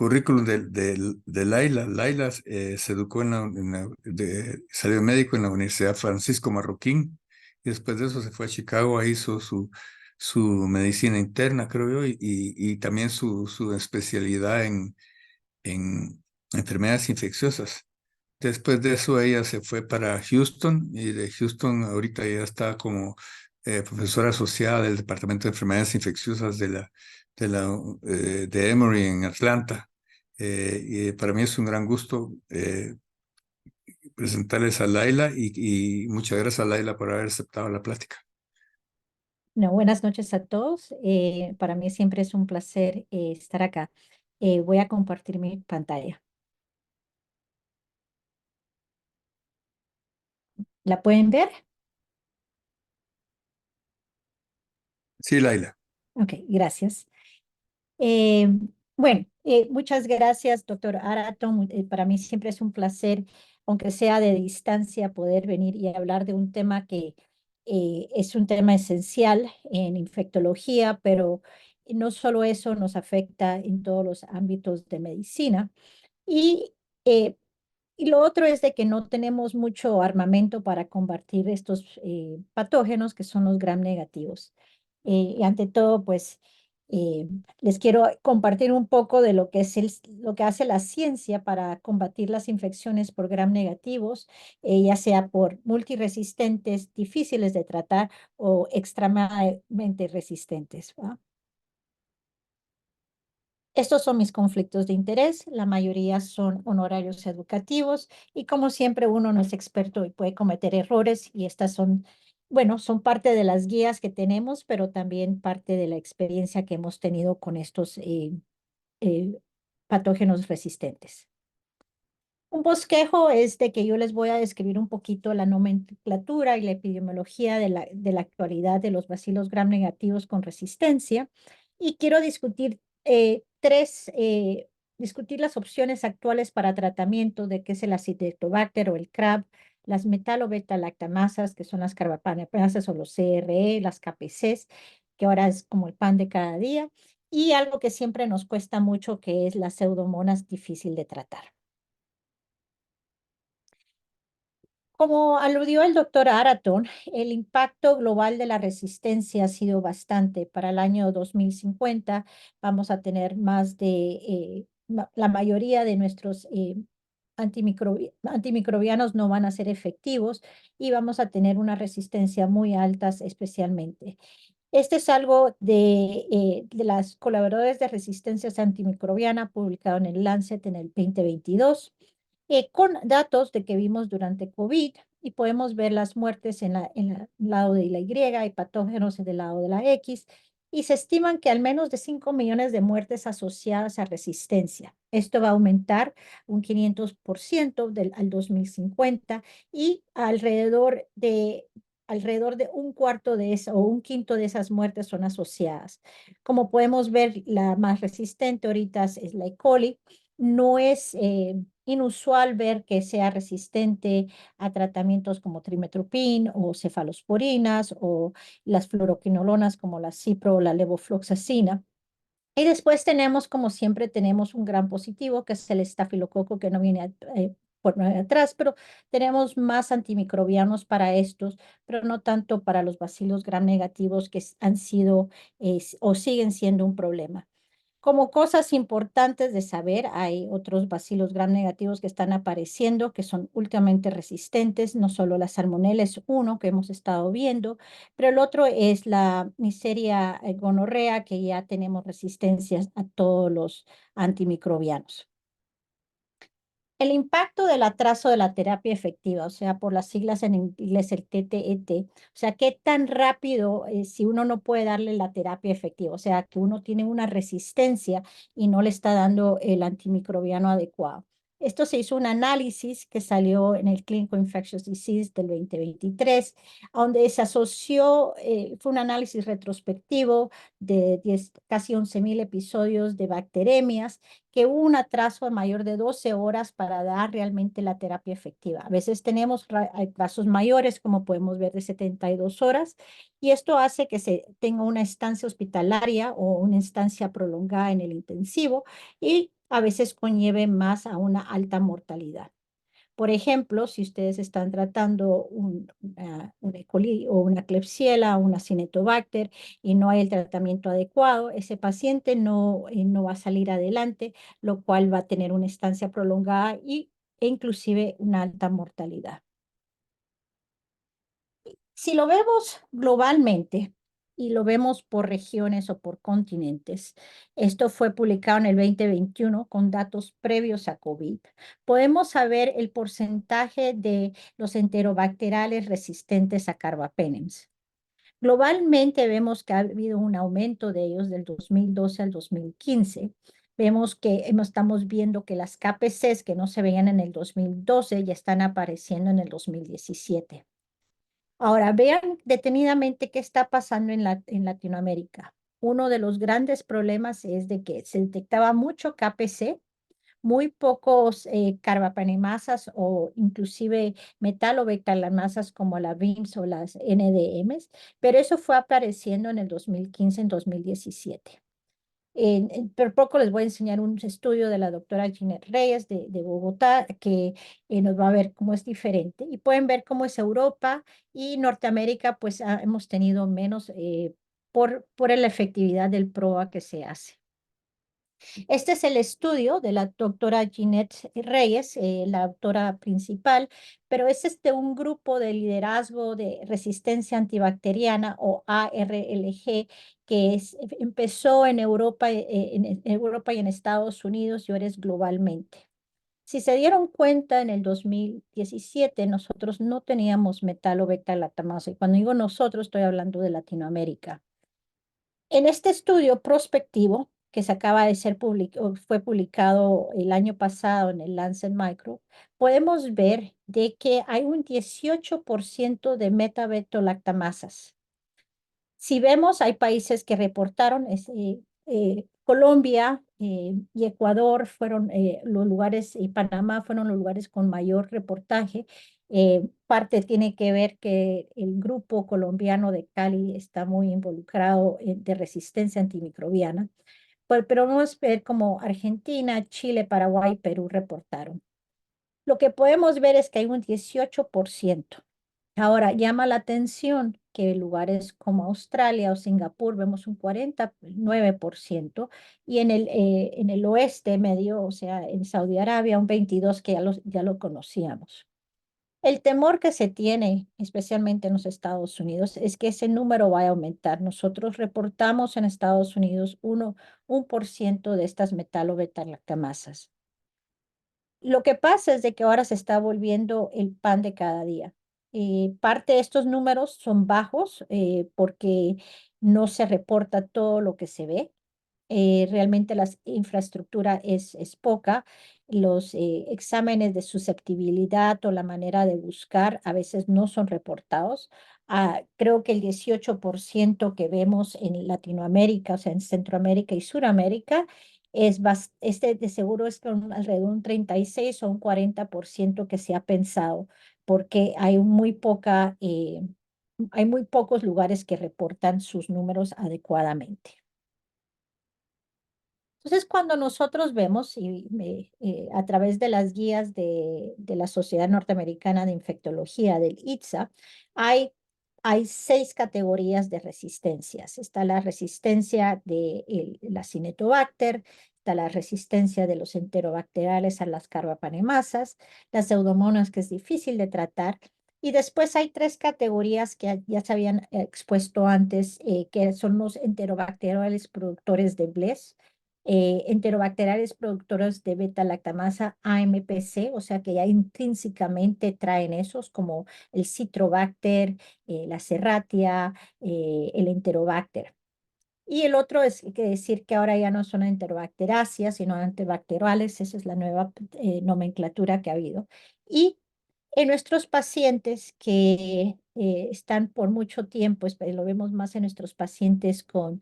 currículum de Laila. Laila se educó salió médico en la Universidad Francisco Marroquín y después de eso se fue a Chicago, hizo su medicina interna, creo yo, y también su especialidad en enfermedades infecciosas. Después de eso ella se fue para Houston y de Houston ahorita ya está como profesora asociada del Departamento de Enfermedades Infecciosas de Emory en Atlanta. Y para mí es un gran gusto presentarles a Laila y muchas gracias a Laila por haber aceptado la plática. No, buenas noches a todos. Para mí siempre es un placer estar acá. Voy a compartir mi pantalla. ¿La pueden ver? Sí, Laila. Ok, gracias. Eh, bueno, muchas gracias, doctor Araton. Para mí siempre es un placer, aunque sea de distancia, poder venir y hablar de un tema que es un tema esencial en infectología, pero no solo eso nos afecta en todos los ámbitos de medicina. Y eh, Y lo otro es de que no tenemos mucho armamento para combatir estos patógenos que son los gram negativos. Y ante todo, pues les quiero compartir un poco de lo que es lo que hace la ciencia para combatir las infecciones por gram negativos, ya sea por multiresistentes, difíciles de tratar o extremadamente resistentes, ¿va? Estos son mis conflictos de interés, la mayoría son honorarios educativos y como siempre uno no es experto y puede cometer errores y estas son, bueno, son parte de las guías que tenemos, pero también parte de la experiencia que hemos tenido con estos eh, patógenos resistentes. Un bosquejo es de que yo les voy a describir un poquito la nomenclatura y la epidemiología de la actualidad de los bacilos gram negativos con resistencia. Y quiero discutir las opciones actuales para tratamiento de qué es el Acinetobacter o el CRAB, las metalobeta-lactamasas, que son las carbapenemasas o los CRE, las KPCs, que ahora es como el pan de cada día, y algo que siempre nos cuesta mucho, que es las pseudomonas difícil de tratar. Como aludió el doctor Araton, el impacto global de la resistencia ha sido bastante. Para el año 2050 vamos a tener la mayoría de nuestros antimicrobianos no van a ser efectivos y vamos a tener una resistencia muy alta especialmente. Este es algo de las colaboradores de resistencia antimicrobiana publicado en el Lancet en el 2022, con datos de que vimos durante COVID y podemos ver las muertes en el lado de la Y y patógenos en el lado de la X y se estiman que al menos de 5 millones de muertes asociadas a resistencia. Esto va a aumentar un 500% al 2050 y alrededor de un cuarto de eso o un quinto de esas muertes son asociadas. Como podemos ver, la más resistente ahorita es la E. coli. No es inusual ver que sea resistente a tratamientos como trimetoprim o cefalosporinas o las fluoroquinolonas como la cipro o la levofloxacina. Y después tenemos, como siempre, tenemos un gran positivo, que es el estafilococo, que no viene por atrás, pero tenemos más antimicrobianos para estos, pero no tanto para los bacilos gram negativos que han sido o siguen siendo un problema. Como cosas importantes de saber, hay otros bacilos gram negativos que están apareciendo, que son últimamente resistentes, no solo la salmonella es uno que hemos estado viendo, pero el otro es la Neisseria gonorrea, que ya tenemos resistencias a todos los antimicrobianos. El impacto del atraso de la terapia efectiva, o sea, por las siglas en inglés, el TTET, o sea, qué tan rápido si uno no puede darle la terapia efectiva, o sea, que uno tiene una resistencia y no le está dando el antimicrobiano adecuado. Esto se hizo un análisis que salió en el Clinical Infectious Disease del 2023, donde se asoció, fue un análisis retrospectivo de casi 11,000 episodios de bacteremias, que hubo un atraso mayor de 12 horas para dar realmente la terapia efectiva. A veces tenemos atrasos mayores, como podemos ver, de 72 horas, y esto hace que se tenga una estancia hospitalaria o una estancia prolongada en el intensivo, y a veces conlleve más a una alta mortalidad. Por ejemplo, si ustedes están tratando un E. coli o una Klebsiella o una Cinetobacter y no hay el tratamiento adecuado, ese paciente no va a salir adelante, lo cual va a tener una estancia prolongada e inclusive una alta mortalidad. Si lo vemos globalmente y lo vemos por regiones o por continentes, esto fue publicado en el 2021 con datos previos a COVID. Podemos saber el porcentaje de los enterobacteriales resistentes a carbapenems. Globalmente vemos que ha habido un aumento de ellos del 2012 al 2015. Vemos que estamos viendo que las KPCs que no se veían en el 2012 ya están apareciendo en el 2017. Ahora, vean detenidamente qué está pasando en Latinoamérica. Uno de los grandes problemas es de que se detectaba mucho KPC, muy pocos carbapenemasas o inclusive metalobectalamasas como la VIMS o las NDMs, pero eso fue apareciendo en el 2015, en 2017. Por poco les voy a enseñar un estudio de la doctora Ginette Reyes de Bogotá que nos va a ver cómo es diferente. Y pueden ver cómo es Europa y Norteamérica, pues hemos tenido menos por la efectividad del PROA que se hace. Este es el estudio de la doctora Ginette Reyes, la autora principal, pero es de un grupo de liderazgo de resistencia antibacteriana o ARLG empezó en Europa, en Europa y en Estados Unidos y ahora es globalmente. Si se dieron cuenta, en el 2017 nosotros no teníamos metalobectalactamasa y cuando digo nosotros estoy hablando de Latinoamérica. En este estudio prospectivo, que se acaba de ser fue publicado el año pasado en el Lancet Micro, podemos ver de que hay un 18% de metabetolactamasas. Si vemos, hay países que reportaron, Colombia y Ecuador fueron los lugares, y Panamá fueron los lugares con mayor reportaje. Parte tiene que ver que el grupo colombiano de Cali está muy involucrado de resistencia antimicrobiana, pero vamos a ver como Argentina, Chile, Paraguay, Perú reportaron. Lo que podemos ver es que hay un 18%. Ahora, llama la atención que en lugares como Australia o Singapur vemos un 49% y en el oeste medio, o sea, en Saudi Arabia, un 22% que ya lo conocíamos. El temor que se tiene, especialmente en los Estados Unidos, es que ese número vaya a aumentar. Nosotros reportamos en Estados Unidos 1% de estas metalobeta-lactamasas. Lo que pasa es de que ahora se está volviendo el pan de cada día. Parte de estos números son bajos porque no se reporta todo lo que se ve. Realmente la infraestructura es poca. Los exámenes de susceptibilidad o la manera de buscar a veces no son reportados. Creo que el 18% que vemos en Latinoamérica, o sea, en Centroamérica y Suramérica, este de seguro es con alrededor de un 36 o un 40% que se ha pensado, porque hay muy pocos lugares que reportan sus números adecuadamente. Entonces, cuando nosotros vemos a través de las guías de la Sociedad Norteamericana de Infectología, del ITSA, hay 6 categorías de resistencias. Está la resistencia de la Cinetobacter, está la resistencia de los enterobacteriales a las carbapanemasas, las pseudomonas, que es difícil de tratar. Y después hay 3 categorías que ya se habían expuesto antes, que son los enterobacteriales productores de BLES, enterobacteriales productores de beta-lactamasa AMPC, o sea que ya intrínsecamente traen esos como el Citrobacter, la Serratia, el Enterobacter. Y el otro es que decir que ahora ya no son enterobacteráceas, sino antibacteriales, esa es la nueva nomenclatura que ha habido. Y en nuestros pacientes que están por mucho tiempo, lo vemos más en nuestros pacientes con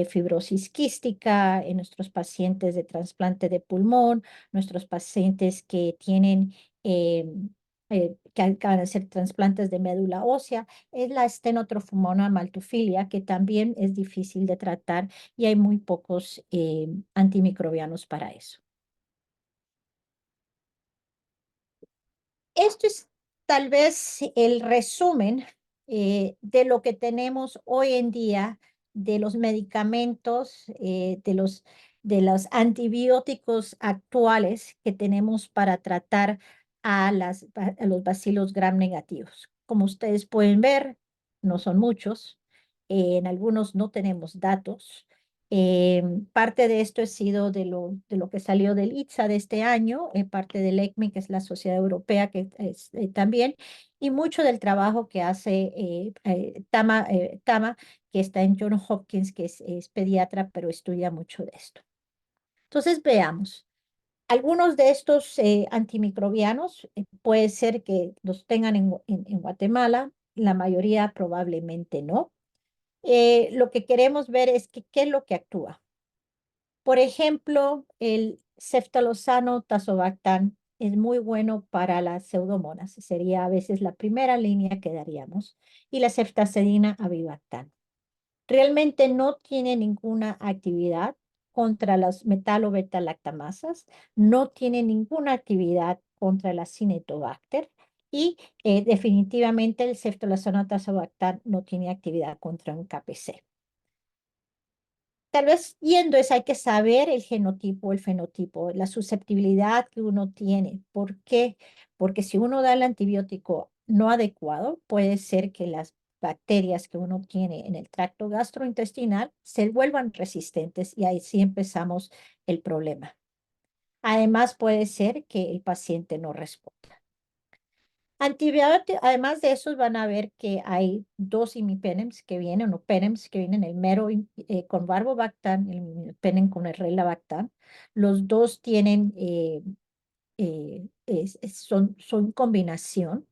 fibrosis quística, en nuestros pacientes de trasplante de pulmón, nuestros pacientes que tienen, que acaban de hacer trasplantes de médula ósea, es la Stenotrophomonas maltophilia, que también es difícil de tratar y hay muy pocos antimicrobianos para eso. Esto es tal vez el resumen de lo que tenemos hoy en día, de los medicamentos, de los antibióticos actuales que tenemos para tratar a los bacilos gram negativos. Como ustedes pueden ver, no son muchos. En algunos no tenemos datos. Parte de esto ha sido de lo que salió del ITSA de este año, parte del ECME, que es la Sociedad Europea, que es también, y mucho del trabajo que hace Tama, que está en Johns Hopkins, que es pediatra, pero estudia mucho de esto. Entonces, veamos. Algunos de estos antimicrobianos puede ser que los tengan en Guatemala, la mayoría probablemente no. Lo que queremos ver es que, qué es lo que actúa. Por ejemplo, el ceftalozano tazobactam es muy bueno para las pseudomonas. Sería a veces la primera línea que daríamos. Y la ceftazidina avibactam. Realmente no tiene ninguna actividad contra las metalo-beta-lactamasas, no tiene ninguna actividad contra la Cinetobacter y definitivamente el ceftalozano tazobactam no tiene actividad contra un KPC. Tal vez yendo es, hay que saber el genotipo, el fenotipo, la susceptibilidad que uno tiene. ¿Por qué? Porque si uno da el antibiótico no adecuado, puede ser que las bacterias que uno tiene en el tracto gastrointestinal se vuelvan resistentes y ahí sí empezamos el problema. Además, puede ser que el paciente no responda. Antibióticos, además de esos, van a ver que hay dos imipenems que vienen, o penems que vienen, el mero con Barbobactam y el imipenem con el Relabactam. Los dos tienen, son combinación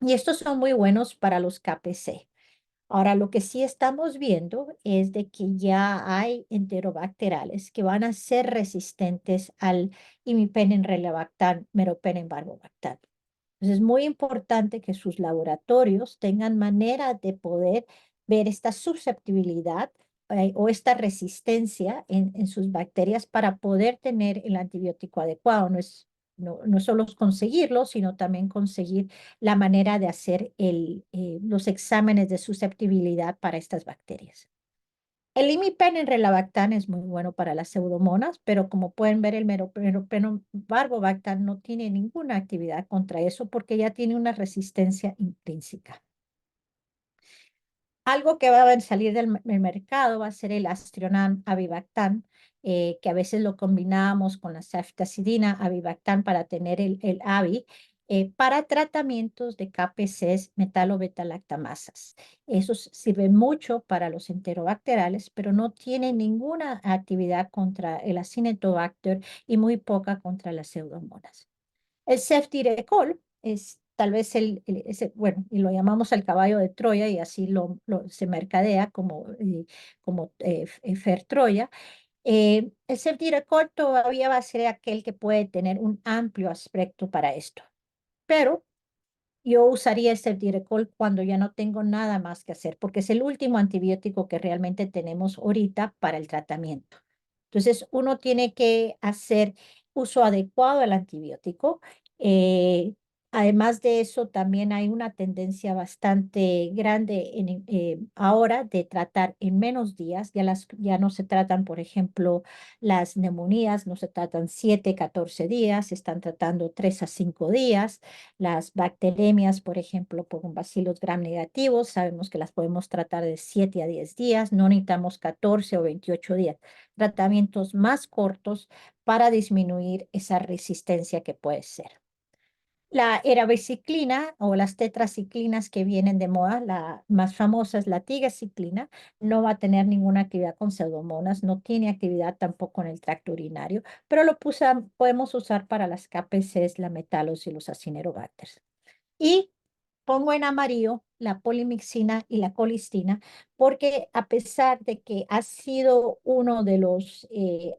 y estos son muy buenos para los KPC. Ahora, lo que sí estamos viendo es de que ya hay enterobacterales que van a ser resistentes al imipenem Relabactam, meropenem Barbobactam. Entonces, es muy importante que sus laboratorios tengan manera de poder ver esta susceptibilidad o esta resistencia en sus bacterias para poder tener el antibiótico adecuado. No solo conseguirlo, sino también conseguir la manera de hacer los exámenes de susceptibilidad para estas bacterias. El imipenem Relabactam es muy bueno para las pseudomonas, pero como pueden ver, el meropenem Barbobactam no tiene ninguna actividad contra eso porque ya tiene una resistencia intrínseca. Algo que va a salir del mercado va a ser el Astrionam avibactam, que a veces lo combinamos con la ceftazidina avibactam para tener el AVI, para tratamientos de KPCs metalo-beta-lactamasas. Eso sirve mucho para los enterobacterales, pero no tiene ninguna actividad contra el Acinetobacter y muy poca contra las pseudomonas. El ceftirecol es tal vez bueno, y lo llamamos el caballo de Troya y así se mercadea como Fer Troya. El ceftirecol todavía va a ser aquel que puede tener un amplio aspecto para esto, pero yo usaría el ceftirecol cuando ya no tengo nada más que hacer, porque es el último antibiótico que realmente tenemos ahorita para el tratamiento. Entonces, uno tiene que hacer uso adecuado del antibiótico. Eh, Además de eso, también hay una tendencia bastante grande ahora de tratar en menos días. Ya no se tratan, por ejemplo, las neumonías, no se tratan 7, 14 días, se están tratando 3 a 5 días. Las bacteremias, por ejemplo, por un bacilos gram negativos, sabemos que las podemos tratar de 7 a 10 días, no necesitamos 14 o 28 días. Tratamientos más cortos para disminuir esa resistencia que puede ser. La erabiciclina o las tetraciclinas que vienen de moda, la más famosa es la tigecyclina, no va a tener ninguna actividad con pseudomonas, no tiene actividad tampoco en el tracto urinario, pero podemos usar para las KPCs, la metalos y los acinerobacters. Y pongo en amarillo la polimixina y la colistina, porque a pesar de que ha sido uno de los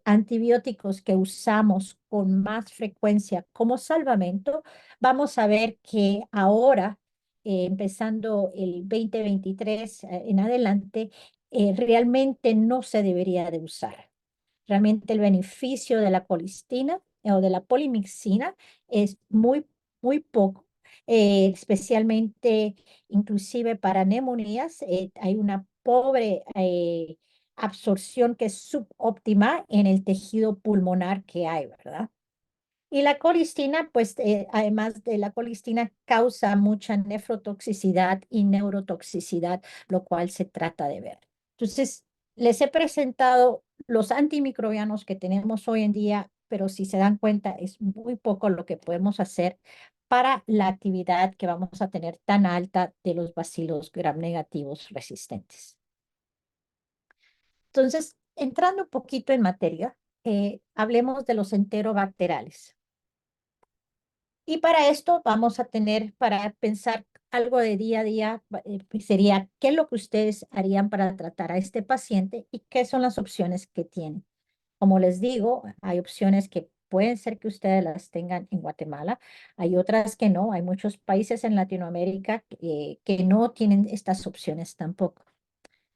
antibióticos que usamos con más frecuencia como salvamento, vamos a ver que ahora, empezando el 2023 en adelante, realmente no se debería de usar. Realmente el beneficio de la colistina o de la polimixina es muy muy poco, especialmente inclusive para neumonías, hay una pobre absorción que es subóptima en el tejido pulmonar que hay, ¿verdad? Y la colistina, pues además de la colistina, causa mucha nefrotoxicidad y neurotoxicidad, lo cual se trata de ver. Entonces, les he presentado los antimicrobianos que tenemos hoy en día, pero si se dan cuenta, es muy poco lo que podemos hacer para la actividad que vamos a tener tan alta de los bacilos gram negativos resistentes. Entonces, entrando un poquito en materia, hablemos de los enterobacterales. Y para esto vamos a tener, para pensar algo de día a día, pues sería qué es lo que ustedes harían para tratar a este paciente y qué son las opciones que tienen. Como les digo, hay opciones que pueden ser que ustedes las tengan en Guatemala, hay otras que no, hay muchos países en Latinoamérica que no tienen estas opciones tampoco.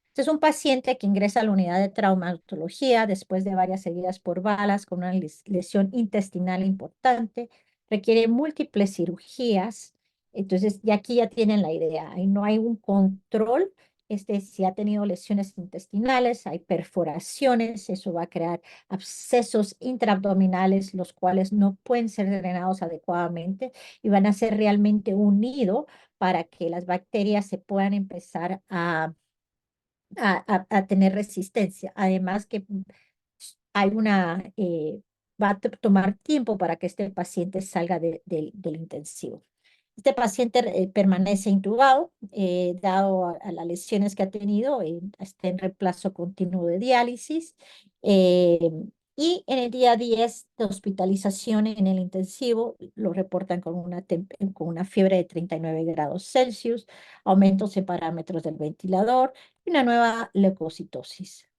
Este es un paciente que ingresa a la unidad de traumatología después de varias heridas por balas con una lesión intestinal importante. Requiere múltiples cirugías. Entonces, ya aquí ya tienen la idea. Ahí no hay un control. Si ha tenido lesiones intestinales, hay perforaciones, eso va a crear abscesos intraabdominales, los cuales no pueden ser drenados adecuadamente y van a ser realmente un nido para que las bacterias se puedan empezar a tener resistencia. Además que hay va a tomar tiempo para que este paciente salga del intensivo. Este paciente permanece intubado, dado a las lesiones que ha tenido, está en reemplazo continuo de diálisis. eh, y en el día 10 de hospitalización en el intensivo, lo reportan con una fiebre de 39 grados Celsius, aumentos en parámetros del ventilador y una nueva leucocitosis.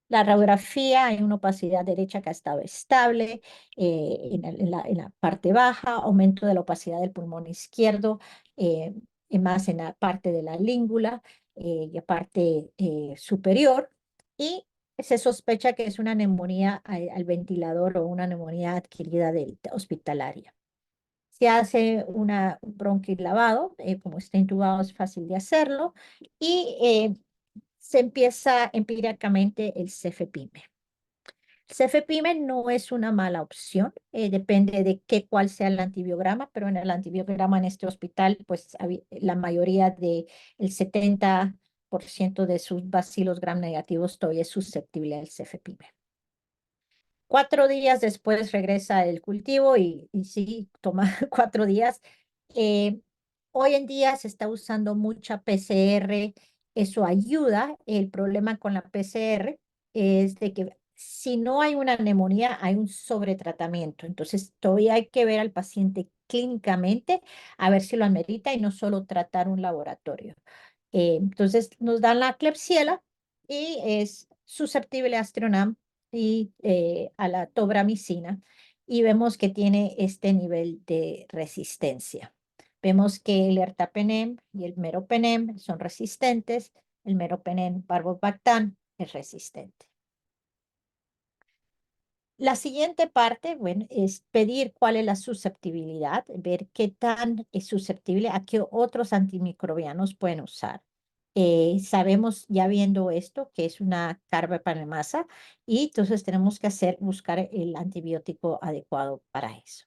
La radiografía en una opacidad derecha que ha estado estable, en la parte baja, aumento de la opacidad del pulmón izquierdo, y más en la parte de la língula y la parte superior, y se sospecha que es una neumonía al ventilador o una neumonía adquirida hospitalaria. Se hace un bronquilavado, como está intubado es fácil de hacerlo, y se empieza empíricamente el cefepime. El cefepime no es una mala opción, depende de cuál sea el antibiograma, pero en el antibiograma en este hospital, pues la mayoría el 70% de sus bacilos gram negativos todavía es susceptible al cefepime. 4 días después regresa el cultivo y sí, toma 4 días. Eh, Hoy en día se está usando mucha PCR, eso ayuda. El problema con la PCR es de que si no hay una neumonía, hay un sobretratamiento. Entonces, todavía hay que ver al paciente clínicamente a ver si lo amerita y no solo tratar un laboratorio. Entonces, nos dan la Klebsiella y es susceptible a Astronam y a la tobramicina, y vemos que tiene este nivel de resistencia. Vemos que el ertapenem y el meropenem son resistentes, el meropenem barbobactam es resistente. La siguiente parte, bueno, es pedir cuál es la susceptibilidad, ver qué tan es susceptible, a qué otros antimicrobianos pueden usar. Sabemos ya viendo esto que es una carbapenemasa y entonces tenemos que buscar el antibiótico adecuado para eso.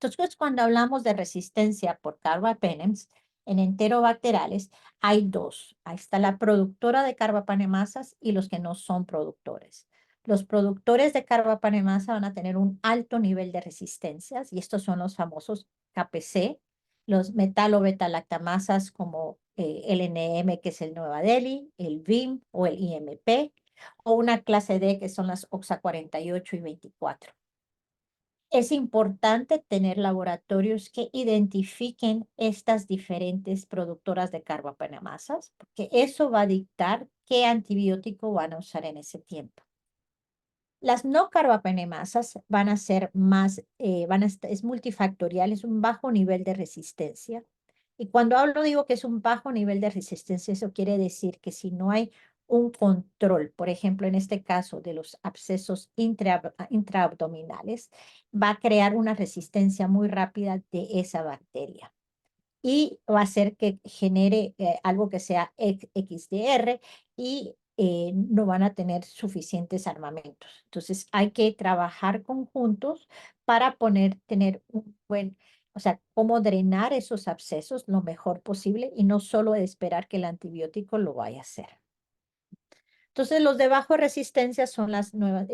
Entonces, cuando hablamos de resistencia por carbapenems en enterobacterales, hay dos. Ahí está la productora de carbapenemasas y los que no son productores. Los productores de carbapenemasa van a tener un alto nivel de resistencias y estos son los famosos KPC, los metalo-beta-lactamasas como el NM, que es el Nueva Delhi, el VIM o el IMP, o una clase D, que son las OXA 48 y 24. Es importante tener laboratorios que identifiquen estas diferentes productoras de carbapenemasas, porque eso va a dictar qué antibiótico van a usar en ese tiempo. Las no carbapenemasas van a ser más, es multifactorial, es un bajo nivel de resistencia. Y cuando digo que es un bajo nivel de resistencia, eso quiere decir que si no hay un control, por ejemplo, en este caso de los abscesos intraabdominales, va a crear una resistencia muy rápida de esa bacteria y va a hacer que genere algo que sea XDR y no van a tener suficientes armamentos. Entonces hay que trabajar conjuntos para tener un buen, o sea, cómo drenar esos abscesos lo mejor posible y no solo esperar que el antibiótico lo vaya a hacer. Entonces, los de bajo resistencia son las nuevas,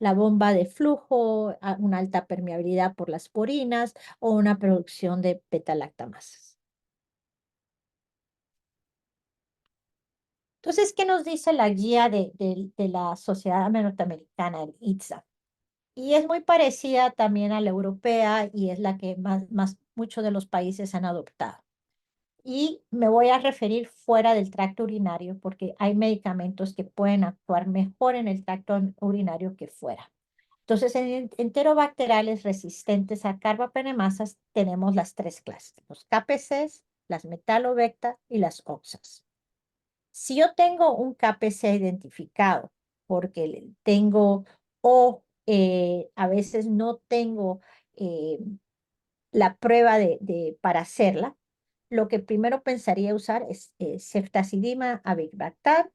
la bomba de flujo, una alta permeabilidad por las porinas o una producción de beta-lactamasas. Entonces, ¿qué nos dice la guía de la Sociedad Norteamericana, el ITSA? Y es muy parecida también a la europea y es la que muchos de los países han adoptado. Y me voy a referir fuera del tracto urinario porque hay medicamentos que pueden actuar mejor en el tracto urinario que fuera. Entonces, en enterobacteriales resistentes a carbapenemasas tenemos las tres clases, los KPCs, las metalobacta y las oxas. Si yo tengo un KPC identificado, porque tengo o a veces no tengo la prueba para hacerla, lo que primero pensaría usar es ceftazidima avibactam,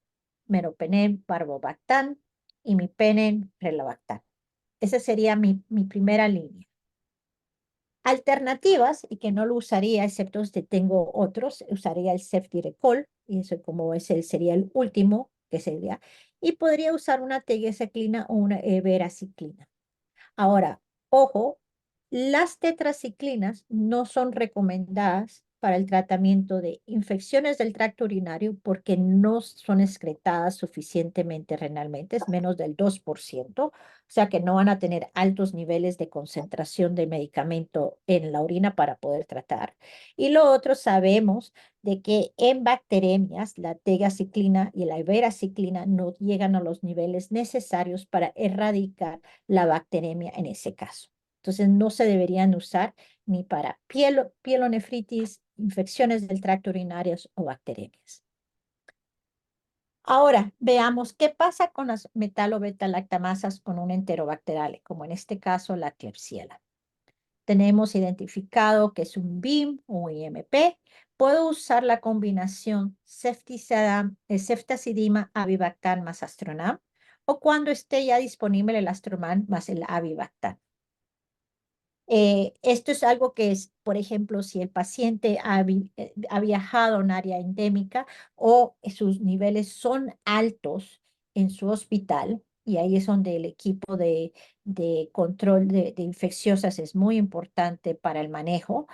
meropenem parvobactam y mipenem relabactam. Esa sería mi primera línea. Alternativas, y que no lo usaría, excepto si tengo otros, usaría el ceftirecol, y eso como sería el último que sería, y podría usar una tegazaciclina o una veraciclina. Ahora, ojo, las tetraciclinas no son recomendadas para el tratamiento de infecciones del tracto urinario porque no son excretadas suficientemente renalmente, es menos del 2%, o sea que no van a tener altos niveles de concentración de medicamento en la orina para poder tratar. Y lo otro, sabemos de que en bacteremias la tegaciclina y la veraciclina no llegan a los niveles necesarios para erradicar la bacteremia en ese caso. Entonces, no se deberían usar ni para pielonefritis, infecciones del tracto urinario o bacterias. Ahora, veamos qué pasa con las metalo-beta-lactamasas con un enterobacterial, como en este caso la Klebsiella. Tenemos identificado que es un BIM o un IMP. Puedo usar la combinación ceftazidima avibactam más astronam o cuando esté ya disponible el astroman más el avibactam. Esto es algo que es, por ejemplo, si el paciente ha viajado a un área endémica o sus niveles son altos en su hospital, y ahí es donde el equipo de control de infecciosas es muy importante para el manejo,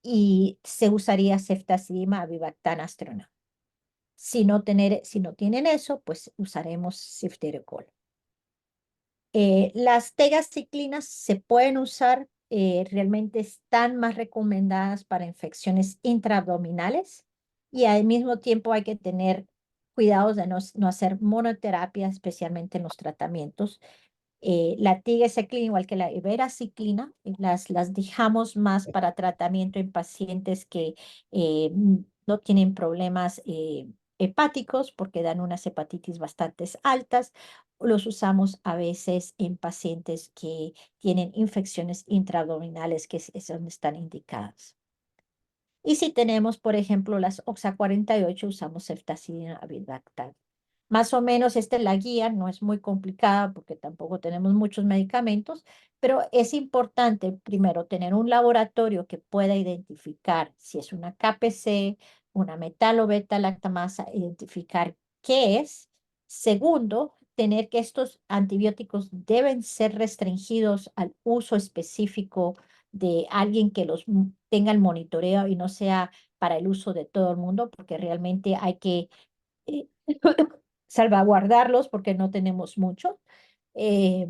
y se usaría ceftazidima avibactam astronam. Si no tienen eso, pues usaremos ceftriaxone. Las tegaciclinas se pueden usar, realmente están más recomendadas para infecciones intraabdominales y al mismo tiempo hay que tener cuidados de no hacer monoterapia, especialmente en los tratamientos. La tigecyclina, igual que la iveraciclina, las dejamos más para tratamiento en pacientes que no tienen problemas hepáticos porque dan unas hepatitis bastante altas. Los usamos a veces en pacientes que tienen infecciones intraabdominales, que es donde están indicadas. Y si tenemos, por ejemplo, las OXA 48, usamos ceftazidima avibactam. Más o menos esta es la guía, no es muy complicada porque tampoco tenemos muchos medicamentos, pero es importante primero tener un laboratorio que pueda identificar si es una KPC, una metalo beta lactamasa, identificar qué es. Segundo, tener que estos antibióticos deben ser restringidos al uso específico de alguien que tenga el monitoreo y no sea para el uso de todo el mundo, porque realmente hay que eh, salvaguardarlos porque no tenemos mucho. Eh,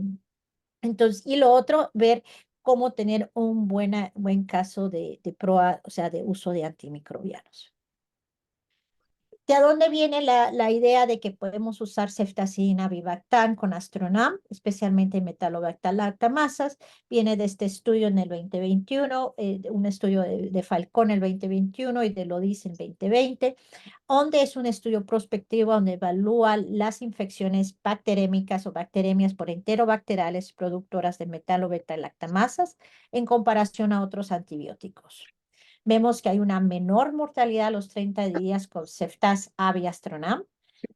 entonces, y lo otro, ver cómo tener un buen caso de proa, o sea, de uso de antimicrobianos. ¿De dónde viene la idea de que podemos usar ceftazidima avibactam con Astronam, especialmente en metalobacter-lactamasas? Viene de este estudio en el 2021, un estudio de Falcón en el 2021 y de Lodis en el 2020, donde es un estudio prospectivo donde evalúa las infecciones bacterémicas o bacteremias por enterobacteriales productoras de metalobacter-lactamasas en comparación a otros antibióticos. Vemos que hay una menor mortalidad a los 30 días con Ceftaz Aviastronam,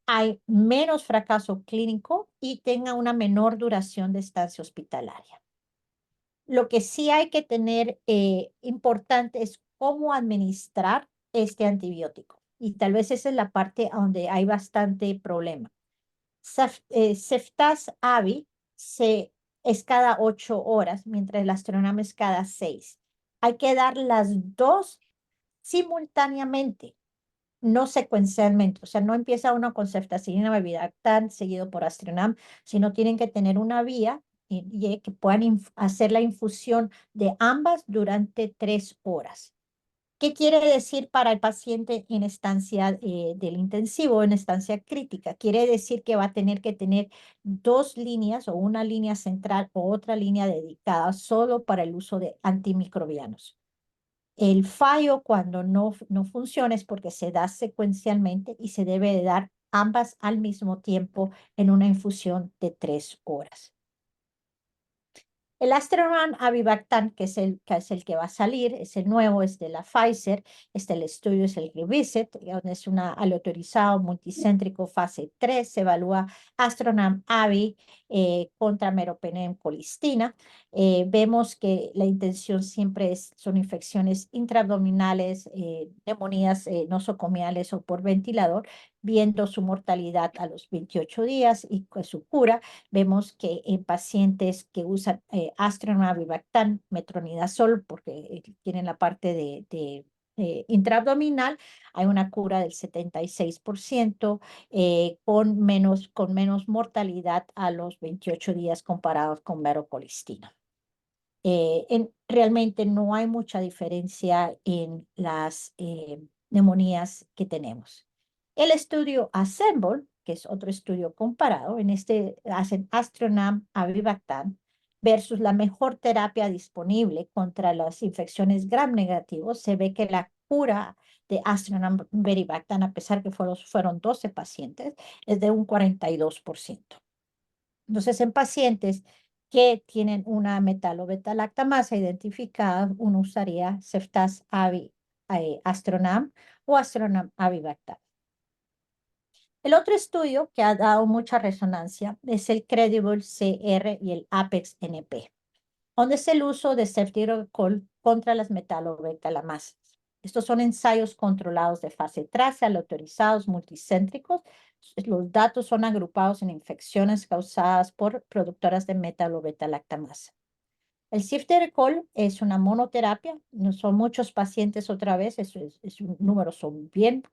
hay menos fracaso clínico y tenga una menor duración de estancia hospitalaria. Lo que sí hay que tener importante es cómo administrar este antibiótico. Y tal vez esa es la parte donde hay bastante problema. Ceftaz Avi es cada 8 horas, mientras el Astronam es cada 6. Hay que dar las dos simultáneamente, no secuencialmente. O sea, no empieza uno con ceftazidima avibactam seguido por Astronam, sino tienen que tener una vía y que puedan hacer la infusión de ambas durante 3 horas. ¿Qué quiere decir para el paciente en estancia del intensivo, en estancia crítica? Quiere decir que va a tener que tener dos líneas o una línea central o otra línea dedicada solo para el uso de antimicrobianos. El fallo cuando no funciona es porque se da secuencialmente y se debe de dar ambas al mismo tiempo en una infusión de 3 horas. El Astroman Avibactam, que es el que va a salir, es el nuevo, es de la Pfizer, el estudio es el Revisit, donde es un aleatorizado multicéntrico fase 3, se evalúa Astronam Avi contra meropenem colistina. Vemos que la intención siempre son infecciones intraabdominales, neumonías nosocomiales o por ventilador, viendo su mortalidad a los 28 días y su cura. Vemos que en pacientes que usan Astronam Avibactam, metronidazol, porque tienen la parte de intraabdominal, hay una cura del 76% con menos mortalidad a los 28 días comparados con merocolistina. Realmente no hay mucha diferencia en las neumonías que tenemos. El estudio Assemble, que es otro estudio comparado, en este hacen Astronam Avibactam versus la mejor terapia disponible contra las infecciones gram negativos, se ve que la cura de Astronam Avibactam, a pesar que fueron 12 pacientes, es de un 42%. Entonces, en pacientes que tienen una metalobeta-lactamasa identificada, uno usaría Ceftaz Astronam o Astronam Avibactam. El otro estudio que ha dado mucha resonancia es el Credible CR y el Apex-NP, donde es el uso de ceftriaxone contra las metalobeta-lactamasas. Estos son ensayos controlados de fase 3, aleatorizados, multicéntricos. Los datos son agrupados en infecciones causadas por productoras de metalobeta-lactamasa. El ceftriaxone es una monoterapia, no son muchos pacientes otra vez, números son bien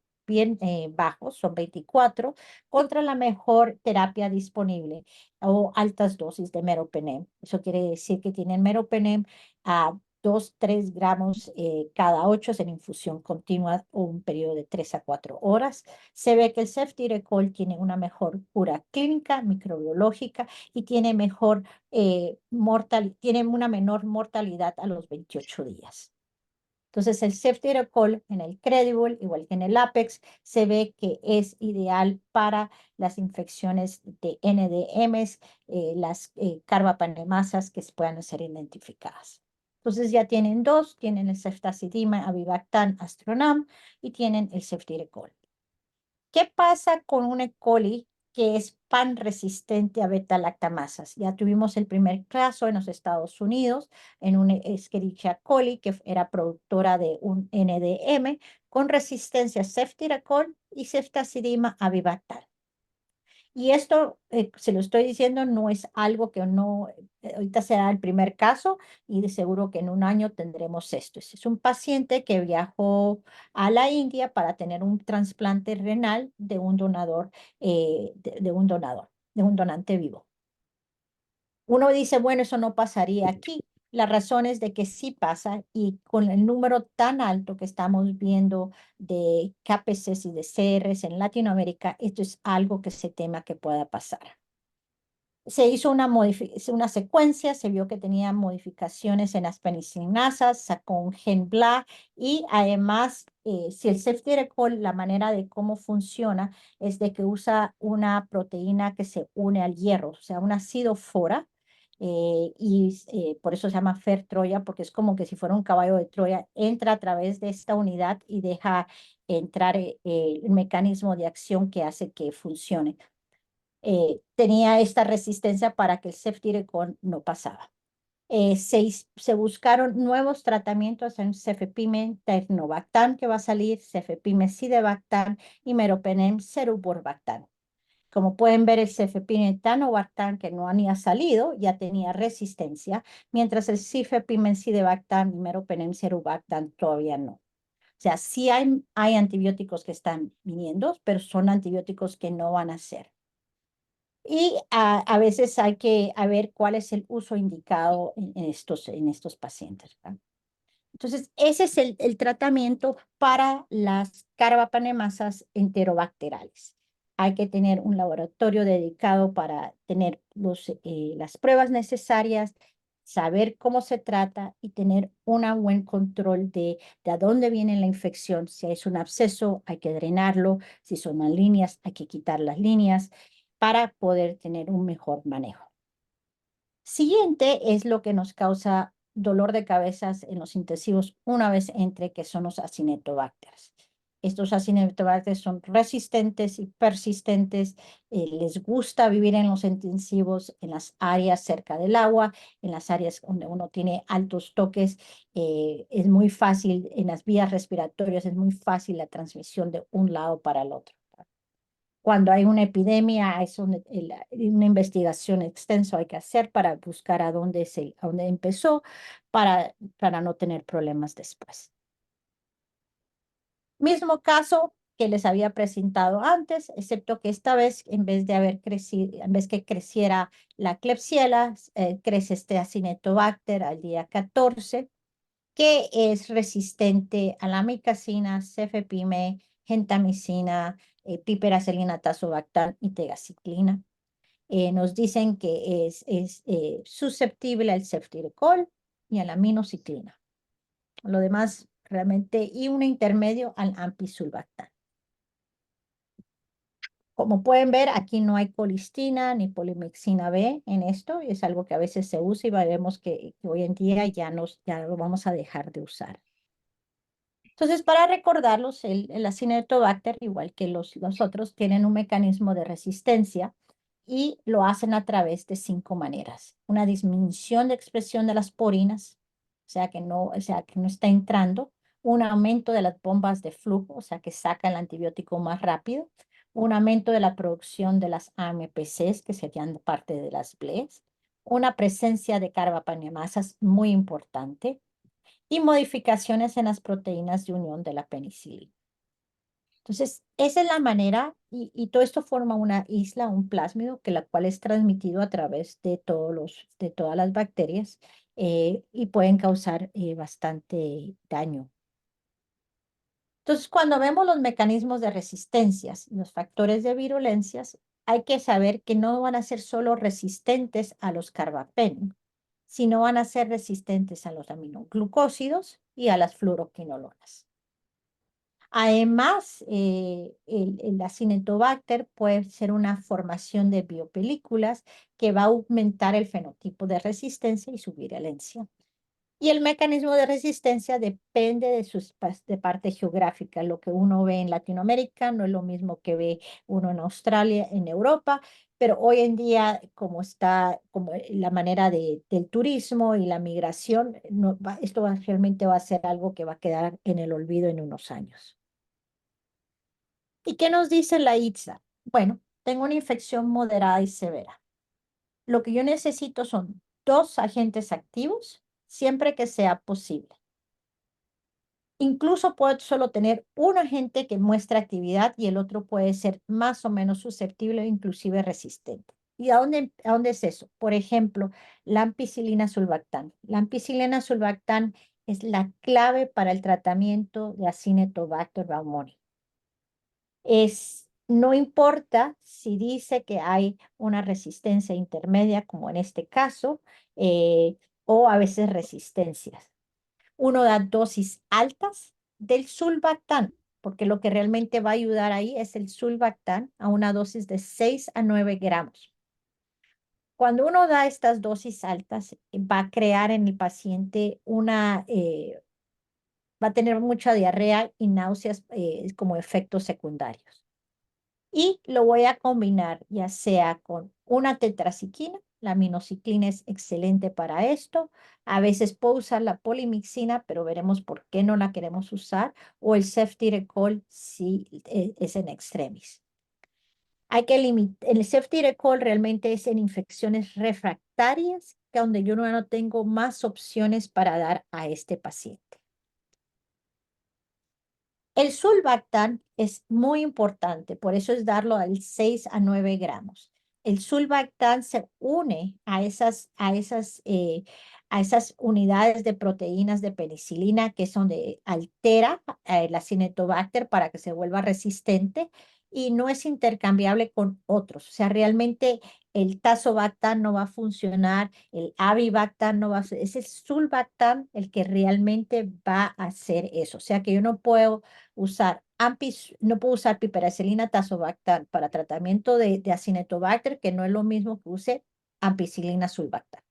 bajos, son 24, contra la mejor terapia disponible o altas dosis de meropenem. Eso quiere decir que tienen meropenem a 2-3 gramos cada 8 en infusión continua o un periodo de 3 a 4 horas. Se ve que el ceftriaxone tiene una mejor cura clínica, microbiológica y tiene tienen una menor mortalidad a los 28 días. Entonces, el ceftriaxone en el Credible, igual que en el Apex, se ve que es ideal para las infecciones de NDMs, las carbapenemasas que puedan ser identificadas. Entonces, ya tienen dos, tienen el ceftazidima avibactam Astronam y tienen el ceftriaxone. ¿Qué pasa con un E. coli que es pan resistente a beta-lactamasas? Ya tuvimos el primer caso en los Estados Unidos, en un Escherichia coli que era productora de un NDM con resistencia a ceftriaxone y ceftazidima avibactam. Y esto, se lo estoy diciendo, no es algo que no, ahorita será el primer caso y de seguro que en un año tendremos esto. Es un paciente que viajó a la India para tener un trasplante renal de un donador, de un donante vivo. Uno dice, bueno, eso no pasaría aquí. La razón es de que sí pasa y con el número tan alto que estamos viendo de KPCs y de CRs en Latinoamérica, esto es algo que se tema que pueda pasar. Se hizo una secuencia, se vio que tenía modificaciones en las penicillinasas, sacó un gen BLA y además, si el ceftriaxone, la manera de cómo funciona es de que usa una proteína que se une al hierro, o sea, un ácido fora, por eso se llama Fer Troya, porque es como que si fuera un caballo de Troya, entra a través de esta unidad y deja entrar el mecanismo de acción que hace que funcione. Tenía esta resistencia para que el ceftriaxone no pasaba. Se buscaron nuevos tratamientos en cefepime tecnobactam que va a salir, cefepime sidebactam y meropenem ceruborbactam. Como pueden ver, el cefepime tanorbactam que no había salido ya tenía resistencia, mientras el cefepime sidebactam y meropenem ceruborbactam todavía no. O sea, sí hay antibióticos que están viniendo, pero son antibióticos que no van a ser. Y a veces hay que ver cuál es el uso indicado en estos pacientes, ¿verdad? Entonces, ese es el tratamiento para las carbapenemasas enterobacterales. Hay que tener un laboratorio dedicado para tener las pruebas necesarias, saber cómo se trata y tener un buen control de a dónde viene la infección. Si es un absceso, hay que drenarlo. Si son las líneas, hay que quitar las líneas para poder tener un mejor manejo. Siguiente es lo que nos causa dolor de cabezas en los intensivos una vez entre, que son los acinetobacterias. Estos acinetobacterias son resistentes y persistentes, les gusta vivir en los intensivos, en las áreas cerca del agua, en las áreas donde uno tiene altos toques, es muy fácil, en las vías respiratorias es muy fácil la transmisión de un lado para el otro. Cuando hay una epidemia, es una investigación extensa hay que hacer para buscar a dónde empezó para no tener problemas después. Mismo caso que les había presentado antes, excepto que esta vez, en vez que creciera la Klebsiella, crece este Acinetobacter al día 14, que es resistente a la amicacina, cefepime, gentamicina, piperacilina, tazobactam y tegaciclina. Nos dicen que es susceptible al ceftriaxone y a la aminociclina. Lo demás realmente, y un intermedio al ampicsulbactam. Como pueden ver, aquí no hay colistina ni polimexina B en esto, y es algo que a veces se usa y veremos que hoy en día ya lo vamos a dejar de usar. Entonces, para recordarlos, el Acinetobacter, igual que los otros, tienen un mecanismo de resistencia y lo hacen a través de 5 maneras. Una disminución de expresión de las porinas, o sea que no está entrando. Un aumento de las bombas de flujo, o sea que saca el antibiótico más rápido. Un aumento de la producción de las AMPCs, que serían parte de las BLES. Una presencia de carbapenemasas muy importante y modificaciones en las proteínas de unión de la penicilina. Entonces, esa es la manera, y todo esto forma una isla, un plásmido, que la cual es transmitido a través de todas las bacterias, y pueden causar bastante daño. Entonces, cuando vemos los mecanismos de resistencias, los factores de virulencias, hay que saber que no van a ser solo resistentes a los carbapenem, sino van a ser resistentes a los aminoglucósidos y a las fluoroquinolonas. Además, el Acinetobacter puede ser una formación de biopelículas que va a aumentar el fenotipo de resistencia y su virulencia. Y el mecanismo de resistencia depende de parte geográfica. Lo que uno ve en Latinoamérica no es lo mismo que ve uno en Australia, en Europa, pero hoy en día, como está como la manera del turismo y la migración, realmente va a ser algo que va a quedar en el olvido en unos años. ¿Y qué nos dice la ITSA? Bueno, tengo una infección moderada y severa. Lo que yo necesito son 2 agentes activos siempre que sea posible. Incluso puedo solo tener un agente que muestre actividad y el otro puede ser más o menos susceptible o inclusive resistente. ¿Y a dónde es eso? Por ejemplo, la ampicilina sulbactam. La ampicilina sulbactam es la clave para el tratamiento de Acinetobacter baumannii. No importa si dice que hay una resistencia intermedia, como en este caso, eh, o a veces resistencias. Uno da dosis altas del sulbactam, porque lo que realmente va a ayudar ahí es el sulbactam a una dosis de 6 a 9 gramos. Cuando uno da estas dosis altas, va a crear en el paciente va a tener mucha diarrea y náuseas como efectos secundarios. Y lo voy a combinar ya sea con una tetraciquina, la aminociclina es excelente para esto. A veces puedo usar la polimixina, pero veremos por qué no la queremos usar, o el ceftirecol si es en extremis. Hay que limitar, el ceftirecol realmente es en infecciones refractarias, que donde yo no tengo más opciones para dar a este paciente. El sulbactam es muy importante, por eso es darlo al 6 a 9 gramos. El sulbactam se une a esas unidades de proteínas de penicilina que son altera la Acinetobacter para que se vuelva resistente y no es intercambiable con otros. O sea, realmente el tazobactam no va a funcionar, el avibactam no va a es el sulbactam el que realmente va a hacer eso. O sea, que yo no puedo no puedo usar piperacilina tazobactam para tratamiento de Acinetobacter, que no es lo mismo que use ampicilina sulbactam.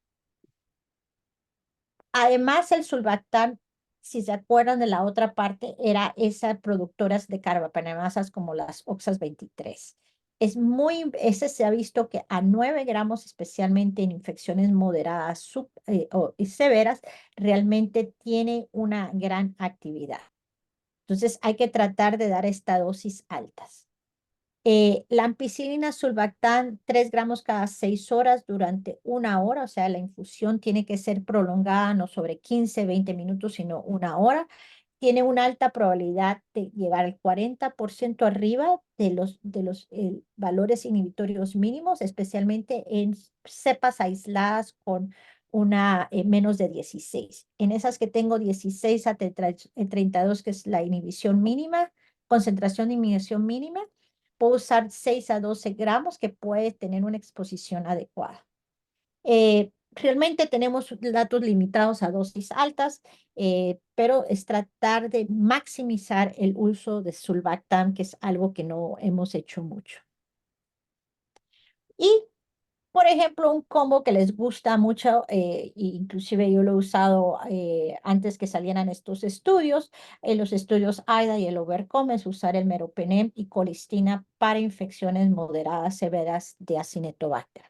Además, el sulbactam, si se acuerdan de la otra parte, era esas productoras de carbapenemasas como las OXAS 23. Ese se ha visto que a 9 gramos, especialmente en infecciones moderadas y severas, realmente tiene una gran actividad. Entonces hay que tratar de dar esta dosis altas. La ampicilina sulbactam, 3 gramos cada 6 horas durante 1 hora, o sea, la infusión tiene que ser prolongada, no sobre 15, 20 minutos, sino 1 hora. Tiene una alta probabilidad de llegar al 40% arriba de los valores inhibitorios mínimos, especialmente en cepas aisladas con menos de 16. En esas que tengo 16 a 32, que es la inhibición mínima, concentración de inhibición mínima, puedo usar 6 a 12 gramos que puede tener una exposición adecuada. Realmente tenemos datos limitados a dosis altas, pero es tratar de maximizar el uso de sulbactam, que es algo que no hemos hecho mucho. Y, por ejemplo, un combo que les gusta mucho, e inclusive yo lo he usado antes que salieran estos estudios, en los estudios AIDA y el Overcome, es usar el meropenem y colistina para infecciones moderadas severas de Acinetobacter.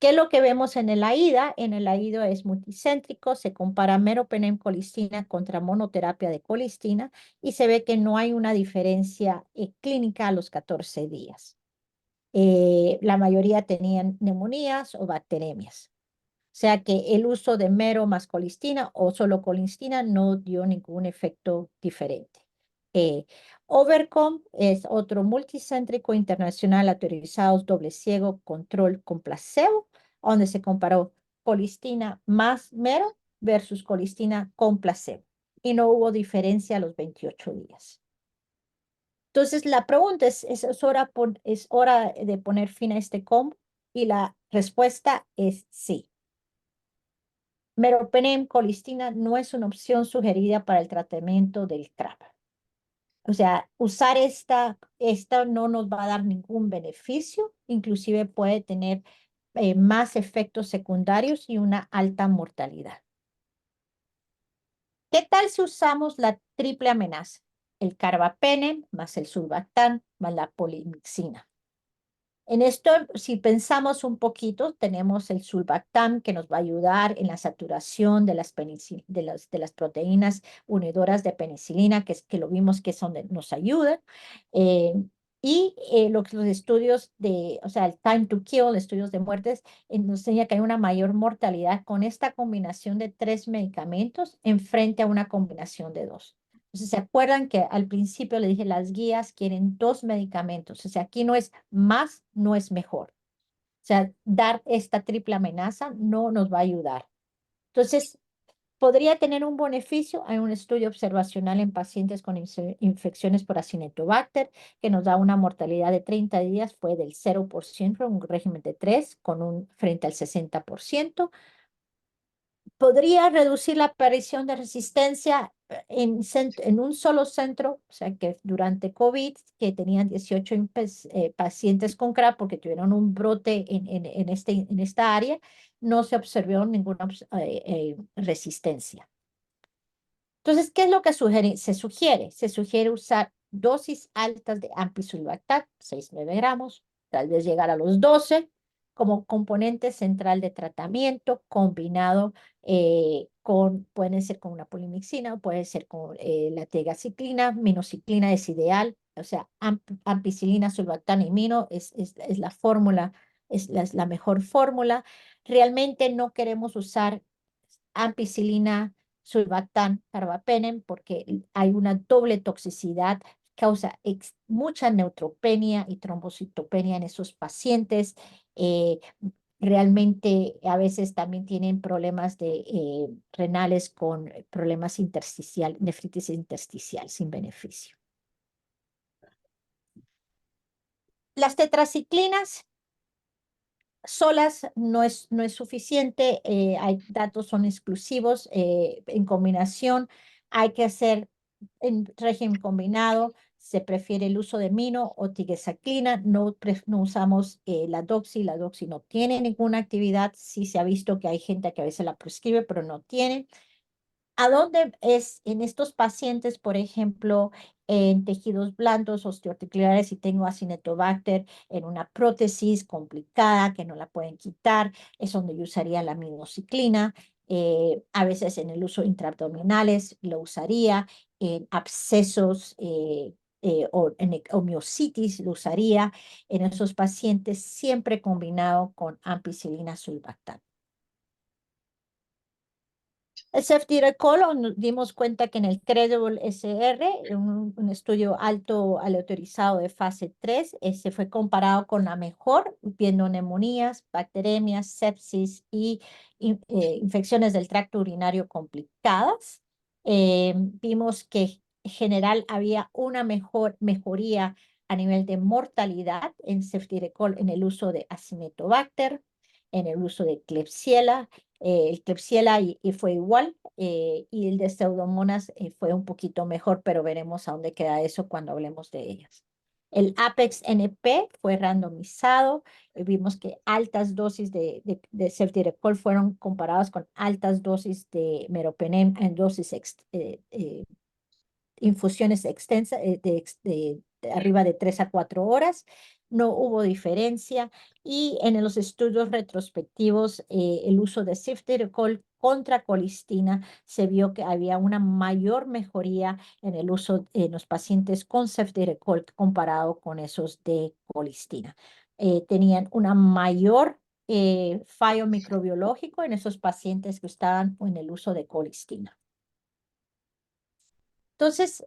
¿Qué es lo que vemos en el AIDA? En el AIDA es multicéntrico, se compara meropenem colistina contra monoterapia de colistina y se ve que no hay una diferencia clínica a los 14 días. La mayoría tenían neumonías o bacteremias. O sea que el uso de mero más colistina o solo colistina no dio ningún efecto diferente. Eh, Overcome es otro multicéntrico internacional autorizado, doble ciego, control con placebo, donde se comparó colistina más mero versus colistina con placebo. Y no hubo diferencia a los 28 días. Entonces, la pregunta es hora de poner fin a este combo y la respuesta es sí. Meropenem colistina no es una opción sugerida para el tratamiento del CRAP. O sea, usar esta no nos va a dar ningún beneficio, inclusive puede tener más efectos secundarios y una alta mortalidad. ¿Qué tal si usamos la triple amenaza? El carbapenem más el sulbactam más la polimixina. En esto, si pensamos un poquito, tenemos el sulbactam que nos va a ayudar en la saturación de las proteínas unidoras de penicilina, que lo vimos que son nos ayudan. Los estudios o sea, el time to kill, estudios de muertes, nos enseña que hay una mayor mortalidad con esta combinación de 3 medicamentos en frente a una combinación de 2. Entonces, ¿se acuerdan que al principio le dije las guías quieren 2 medicamentos? O sea, aquí no es más, no es mejor. sea, dar esta triple amenaza no nos va a ayudar. Entonces, podría tener un beneficio. Hay un estudio observacional en pacientes con infecciones por Acinetobacter que nos da una mortalidad de 30 días, fue del 0%, un régimen de 3 con un frente al 60%. Podría reducir la aparición de resistencia en un solo centro, o sea que durante COVID, que tenían 18 pacientes con CRAP porque tuvieron un brote en esta área, no se observó ninguna resistencia. Entonces, ¿qué es lo que se sugiere? Se sugiere usar dosis altas de ampicilobactam, 6-9 gramos, tal vez llegar a los 12, como componente central de tratamiento, combinado pueden ser con una polimixina, o puede ser con la tegaciclina, minociclina es ideal, o sea, ampicilina, sulbactam y mino es la fórmula, es la mejor fórmula. Realmente no queremos usar ampicilina, sulbactam, carbapenem, porque hay una doble toxicidad, causa mucha neutropenia y trombocitopenia en esos pacientes. Eh, Realmente a veces también tienen problemas renales con problemas intersticial, nefritis intersticial sin beneficio. Las tetraciclinas solas no es suficiente, hay datos son exclusivos, en combinación hay que hacer en régimen combinado, se prefiere el uso de mino o tigezaclina, no usamos la doxi no tiene ninguna actividad, sí se ha visto que hay gente que a veces la prescribe, pero no tiene. ¿A dónde es en estos pacientes, por ejemplo, en tejidos blandos, osteoarticulares, y tengo Acinetobacter en una prótesis complicada que no la pueden quitar? Es donde yo usaría la minocyclina. A veces en el uso intraabdominales lo usaría, en abscesos o en miositis lo usaría en esos pacientes, siempre combinado con ampicilina sulbactam. El ceftriaxone, nos dimos cuenta que en el Credible SR, un estudio alto aleatorizado de fase 3, se fue comparado con la mejor, viendo neumonías, bacteremias, sepsis y infecciones del tracto urinario complicadas. Vimos que en general había una mejoría a nivel de mortalidad en ceftriaxone en el uso de Acinetobacter, en el uso de Klebsiella. El Klebsiella y fue igual, y el de Pseudomonas fue un poquito mejor, pero veremos a dónde queda eso cuando hablemos de ellas. El Apex NP fue randomizado, vimos que altas dosis de ceftriaxone fueron comparadas con altas dosis de meropenem en dosis infusiones extensas de arriba de 3 a 4 horas. No hubo diferencia, y en los estudios retrospectivos el uso de ceftriaxone contra colistina se vio que había una mayor mejoría en el uso en los pacientes con ceftriaxone comparado con esos de colistina. Tenían una mayor fallo microbiológico en esos pacientes que estaban en el uso de colistina. Entonces,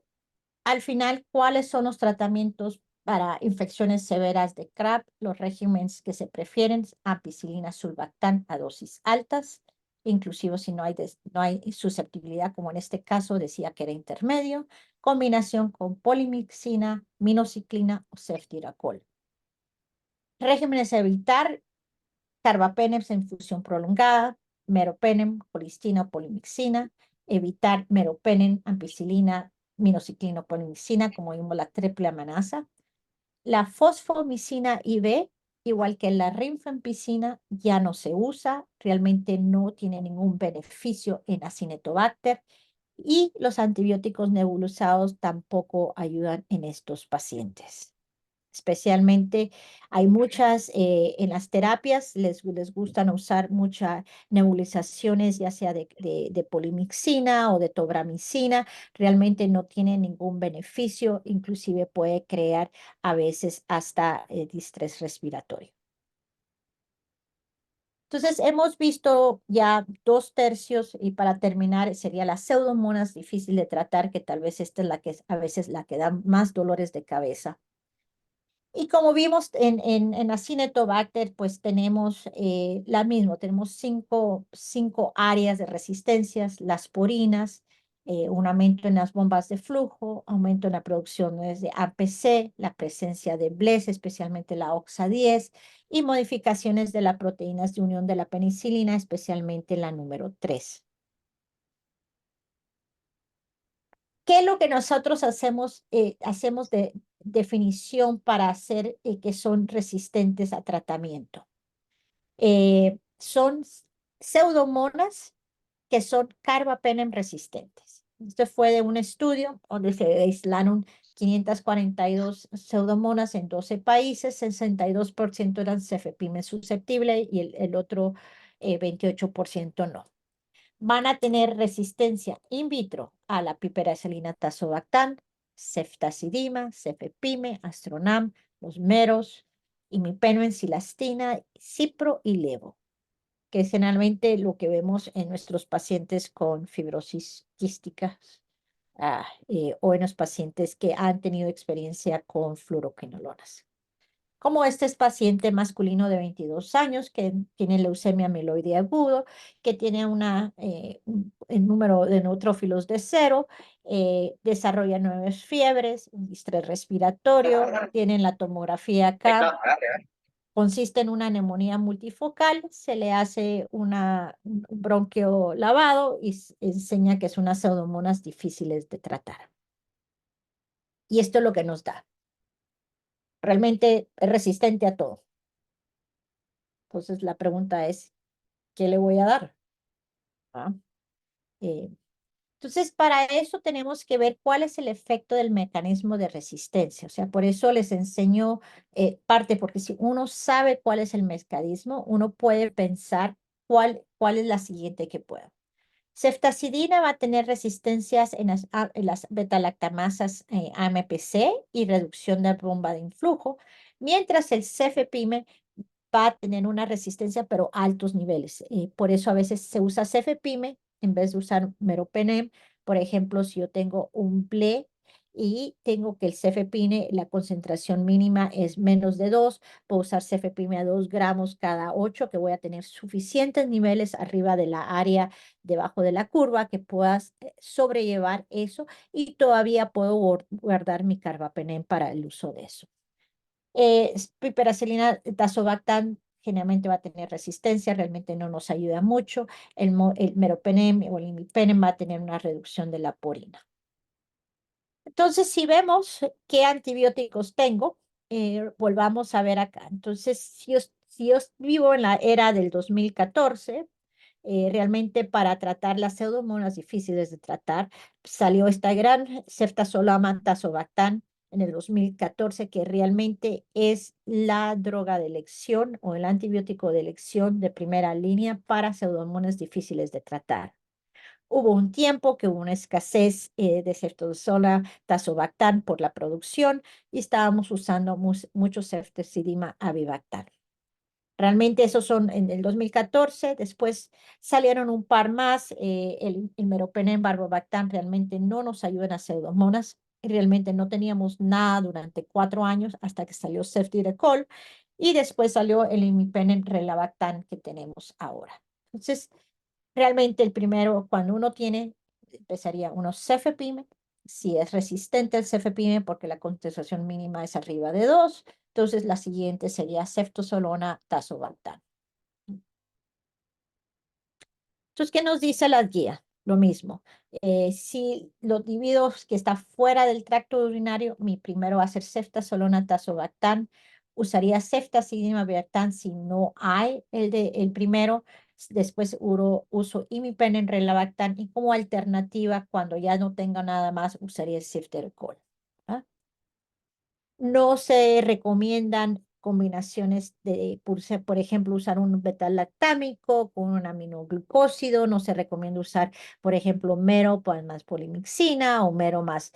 al final, ¿cuáles son los tratamientos para infecciones severas de CRAP? Los regímenes que se prefieren: ampicilina, sulbactam a dosis altas, inclusive si no hay susceptibilidad, como en este caso decía que era intermedio, combinación con polimixina, minociclina o ceftriaxone. Regímenes a evitar: carbapenem en infusión prolongada, meropenem, colistina o polimixina; evitar meropenem, ampicilina, minociclina o polimixina, como vimos la triple amenaza. La fosfomicina IV, igual que la rifampicina, ya no se usa, realmente no tiene ningún beneficio en Acinetobacter, y los antibióticos nebulizados tampoco ayudan en estos pacientes. Especialmente hay muchas, en las terapias les gustan usar muchas nebulizaciones, ya sea de polimixina o de tobramicina. Realmente no tiene ningún beneficio, inclusive puede crear a veces hasta distrés respiratorio. Entonces, hemos visto ya 2/3, y para terminar sería la pseudomonas, difícil de tratar, que tal vez esta es la que a veces la que da más dolores de cabeza. Y como vimos en Acinetobacter, pues tenemos la misma, tenemos cinco áreas de resistencias, las purinas, un aumento en las bombas de flujo, aumento en la producción de APC, la presencia de BLES, especialmente la OXA10, y modificaciones de las proteínas de unión de la penicilina, especialmente la número 3. ¿Qué es lo que nosotros hacemos de definición para hacer que son resistentes a tratamiento? Son pseudomonas que son carbapenem resistentes. Esto fue de un estudio donde se aislaron 542 pseudomonas en 12 países, 62% eran cefepime susceptible y el otro 28% no. Van a tener resistencia in vitro a la piperacilina tazobactam, ceftazidima, cefepime, astronam, los meros, imipenem, cilastina, cipro y levo, que es generalmente lo que vemos en nuestros pacientes con fibrosis quística o en los pacientes que han tenido experiencia con fluoroquinolonas. Como este es paciente masculino de 22 años que tiene leucemia amiloide agudo, que tiene un número de neutrófilos de 0, desarrolla 9 fiebres, un distrés respiratorio, tienen la tomografía acá, consiste en una neumonía multifocal, se le hace un bronquio lavado y enseña que es unas pseudomonas difíciles de tratar. Y esto es lo que nos da. Realmente es resistente a todo. Entonces la pregunta es, ¿qué le voy a dar? ¿Ah? Eh, entonces, para eso tenemos que ver cuál es el efecto del mecanismo de resistencia. O sea, por eso les enseño parte, porque si uno sabe cuál es el mecanismo, uno puede pensar cuál es la siguiente que puedo. Ceftazidina va a tener resistencias en las beta-lactamasas AMPC y reducción de bomba de influjo, mientras el cefepime va a tener una resistencia, pero a altos niveles. Por eso a veces se usa cefepime en vez de usar meropenem. Por ejemplo, si yo tengo un ble y tengo que el cefepime, la concentración mínima es menos de 2, puedo usar cefepime a 2 gramos cada 8, que voy a tener suficientes niveles arriba de la área debajo de la curva que puedas sobrellevar eso y todavía puedo guardar mi carbapenem para el uso de eso. Piperacilina tazobactam generalmente va a tener resistencia, realmente no nos ayuda mucho. El meropenem o el imipenem va a tener una reducción de la purina. Entonces, si vemos qué antibióticos tengo, volvamos a ver acá. Entonces, si yo vivo en la era del 2014, realmente para tratar las pseudomonas difíciles de tratar, salió esta gran ceftazolam tazobactam en el 2014, que realmente es la droga de elección o el antibiótico de elección de primera línea para pseudomonas difíciles de tratar. Hubo un tiempo que hubo una escasez de ceftozolam tazobactam por la producción y estábamos usando mucho ceftazidima avibactam. Realmente esos son en el 2014, después salieron un par más, el meropenem, barbobactam realmente no nos ayudan a pseudomonas, realmente no teníamos nada durante 4 años hasta que salió ceftirecol y después salió el imipenem relabactam que tenemos ahora. Entonces, realmente el primero, cuando uno tiene, empezaría uno cefepime, si es resistente al cefepime porque la concentración mínima es arriba de 2, entonces la siguiente sería ceftosolona tazobactam. Entonces, ¿qué nos dice la guía? Lo mismo. Si los individuos que están fuera del tracto urinario, mi primero va a ser ceftasolona tazobactam. Usaría ceftazidima avibactam si no hay el primero. Después uso imipenem relabactam y como alternativa, cuando ya no tenga nada más, usaría el ceftirecol. ¿Ah? No se recomiendan combinaciones por ejemplo, usar un beta-lactámico con un aminoglucósido. No se recomienda usar, por ejemplo, mero más polimixina o mero más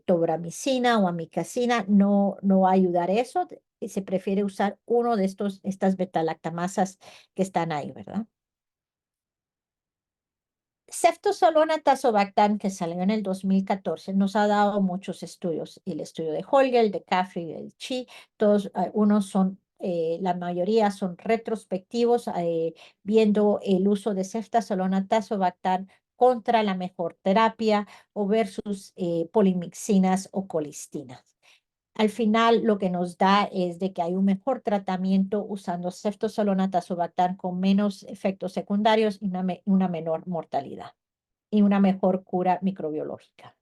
tobramicina o amicacina. No va a ayudar eso. Se prefiere usar uno de estas beta-lactamasas que están ahí, ¿verdad? Ceftazolona tazobactam, que salió en el 2014, nos ha dado muchos estudios. El estudio de Holger, el de Caffrey, el Chi, todos, unos son, la mayoría son retrospectivos, viendo el uso de ceftazolona tazobactam contra la mejor terapia o versus polimixinas o colistinas. Al final, lo que nos da es de que hay un mejor tratamiento usando ceftazolona tazobactam con menos efectos secundarios y una menor mortalidad y una mejor cura microbiológica.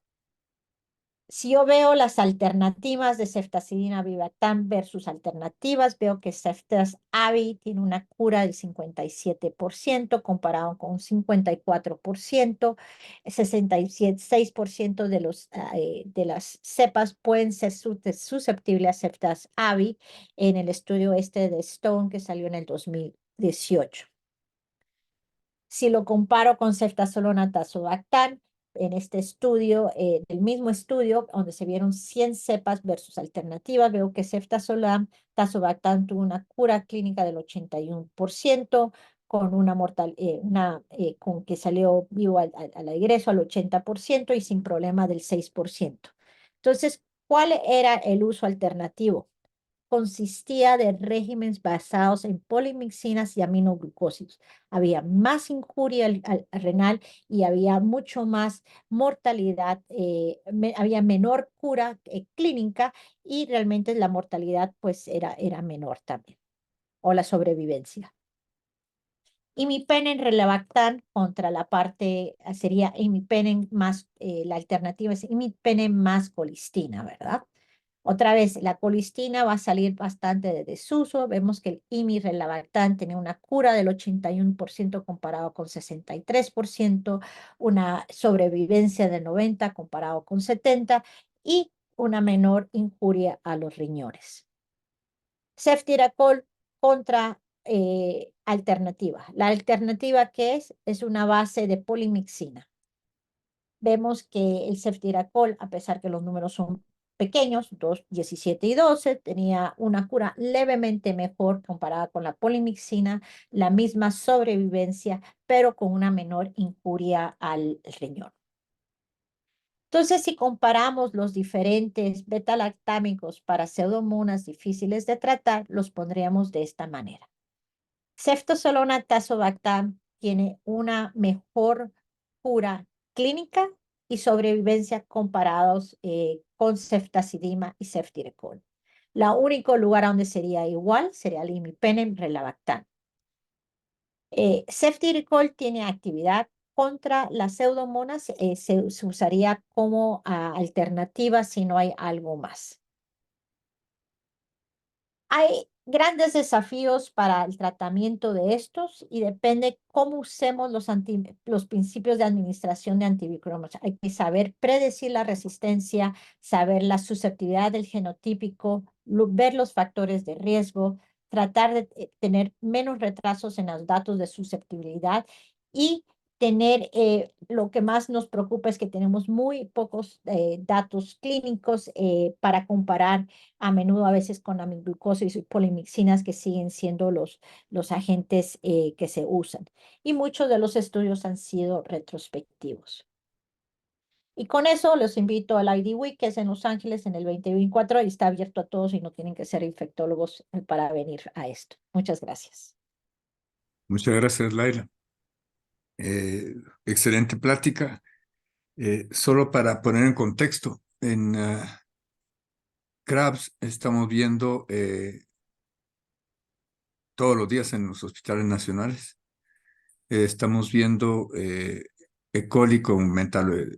Si yo veo las alternativas de ceftazidima vivactam versus alternativas, veo que Ceftas-Avi tiene una cura del 57% comparado con un 54%. 66% de las cepas pueden ser susceptibles a Ceftas-Avi en el estudio este de Stone que salió en el 2018. Si lo comparo con ceftazolona tazobactam, en este estudio, del mismo estudio, donde se vieron 100 cepas versus alternativas, veo que ceftazolona tazobactam tuvo una cura clínica del 81%, con con que salió vivo al egreso al 80% y sin problema del 6%. Entonces, ¿cuál era el uso alternativo? Consistía de regímenes basados en polimixinas y aminoglucósidos. Había más injuria al renal y había mucho más mortalidad, había menor cura clínica y realmente la mortalidad pues era menor también, o la sobrevivencia. Imipenem relebactam contra la parte, sería imipenem más, la alternativa es imipenem más colistina, ¿verdad? Otra vez, la colistina va a salir bastante de desuso. Vemos que el imirilabactam tiene una cura del 81% comparado con 63%, una sobrevivencia de 90 comparado con 70 y una menor injuria a los riñones. Ceftiracol contra alternativa. La alternativa que es una base de polimixina. Vemos que el ceftiracol, a pesar que los números son pequeños, 2, 17 y 12, tenía una cura levemente mejor comparada con la polimixina, la misma sobrevivencia, pero con una menor injuria al riñón. Entonces, si comparamos los diferentes beta-lactámicos para pseudomonas difíciles de tratar, los pondríamos de esta manera. Ceftazolona tazobactam tiene una mejor cura clínica y sobrevivencia comparados con ceftazidima y ceftirecol. El único lugar donde sería igual sería el imipenem relabactam. Ceftirecol tiene actividad contra las pseudomonas, se usaría como alternativa si no hay algo más. Hay grandes desafíos para el tratamiento de estos y depende cómo usemos los principios de administración de antibióticos. Hay que saber predecir la resistencia, saber la susceptibilidad del genotípico, ver los factores de riesgo, tratar de tener menos retrasos en los datos de susceptibilidad y tener, lo que más nos preocupa es que tenemos muy pocos datos clínicos para comparar a menudo a veces con amilglucosa y polimixinas que siguen siendo los agentes que se usan. Y muchos de los estudios han sido retrospectivos. Y con eso los invito al ID Week, que es en Los Ángeles en el 2024 y está abierto a todos y no tienen que ser infectólogos para venir a esto. Muchas gracias. Muchas gracias, Laila. Excelente plática. Solo para poner en contexto, en CRABS estamos viendo todos los días en los hospitales nacionales. Estamos viendo E. coli con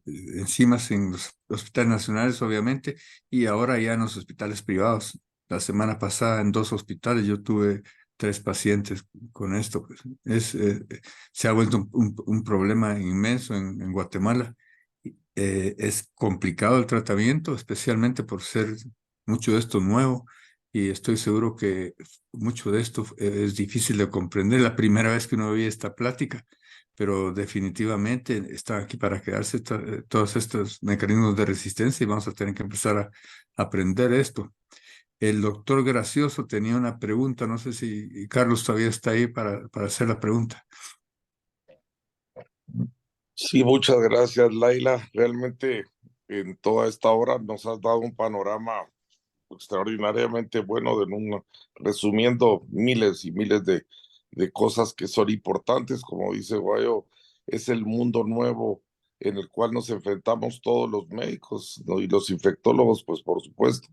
enzimas en los hospitales nacionales, obviamente, y ahora ya en los hospitales privados. La semana pasada en 2 hospitales yo tuve 3 pacientes con esto. Pues. Se ha vuelto un problema inmenso en Guatemala. Es complicado el tratamiento, especialmente por ser mucho de esto nuevo, y estoy seguro que mucho de esto es difícil de comprender la primera vez que uno oye esta plática, pero definitivamente están aquí para quedarse todos estos mecanismos de resistencia y vamos a tener que empezar a aprender esto. El doctor Gracioso tenía una pregunta, no sé si Carlos todavía está ahí para hacer la pregunta. Sí, muchas gracias, Laila. Realmente en toda esta hora nos has dado un panorama extraordinariamente bueno resumiendo miles y miles de cosas que son importantes. Como dice Guayo, es el mundo nuevo en el cual nos enfrentamos todos los médicos, ¿no? Y los infectólogos, pues por supuesto.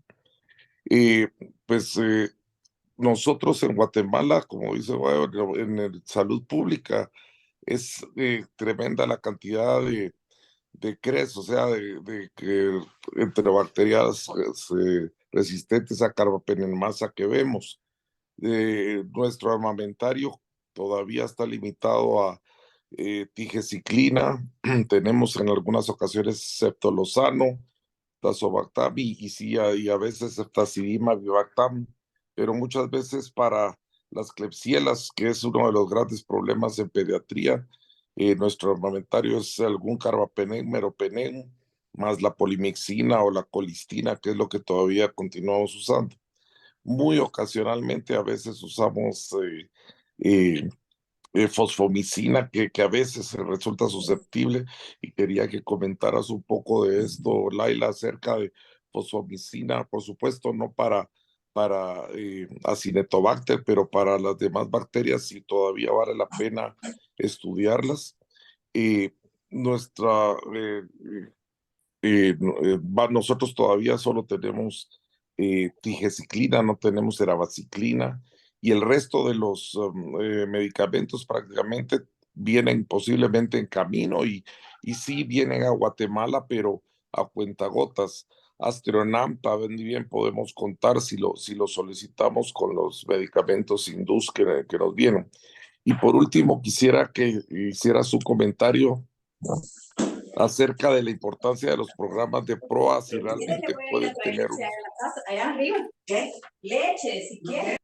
Y pues nosotros en Guatemala, como dice Guayo, en salud pública es tremenda la cantidad de CRES, o sea, de que entre bacterias resistentes a carbapenemasa que vemos. Nuestro armamentario todavía está limitado a tigeciclina, tenemos en algunas ocasiones ceftolozano, tazobactam y sí, y a veces ceftazidima, vivactam, pero muchas veces para las klebsielas, que es uno de los grandes problemas en pediatría, nuestro armamentario es algún carbapenem, meropenem, más la polimixina o la colistina, que es lo que todavía continuamos usando. Muy ocasionalmente a veces usamos eh, fosfomicina que a veces se resulta susceptible y quería que comentaras un poco de esto, Laila, acerca de fosfomicina, por supuesto, no para Acinetobacter, pero para las demás bacterias sí todavía vale la pena estudiarlas. Eh, nuestra nosotros todavía solo tenemos tigeciclina, no tenemos erabaciclina y el resto de los medicamentos prácticamente vienen posiblemente en camino y sí vienen a Guatemala, pero a cuentagotas. Astronampa, bien podemos contar si lo solicitamos con los medicamentos Indus que nos vienen. Y por último, quisiera que hiciera su comentario acerca de la importancia de los programas de PROA, si Tienes que realmente poder ir a pueden traer tener leche a la casa, allá arriba. ¿Qué? Leche, si quieres.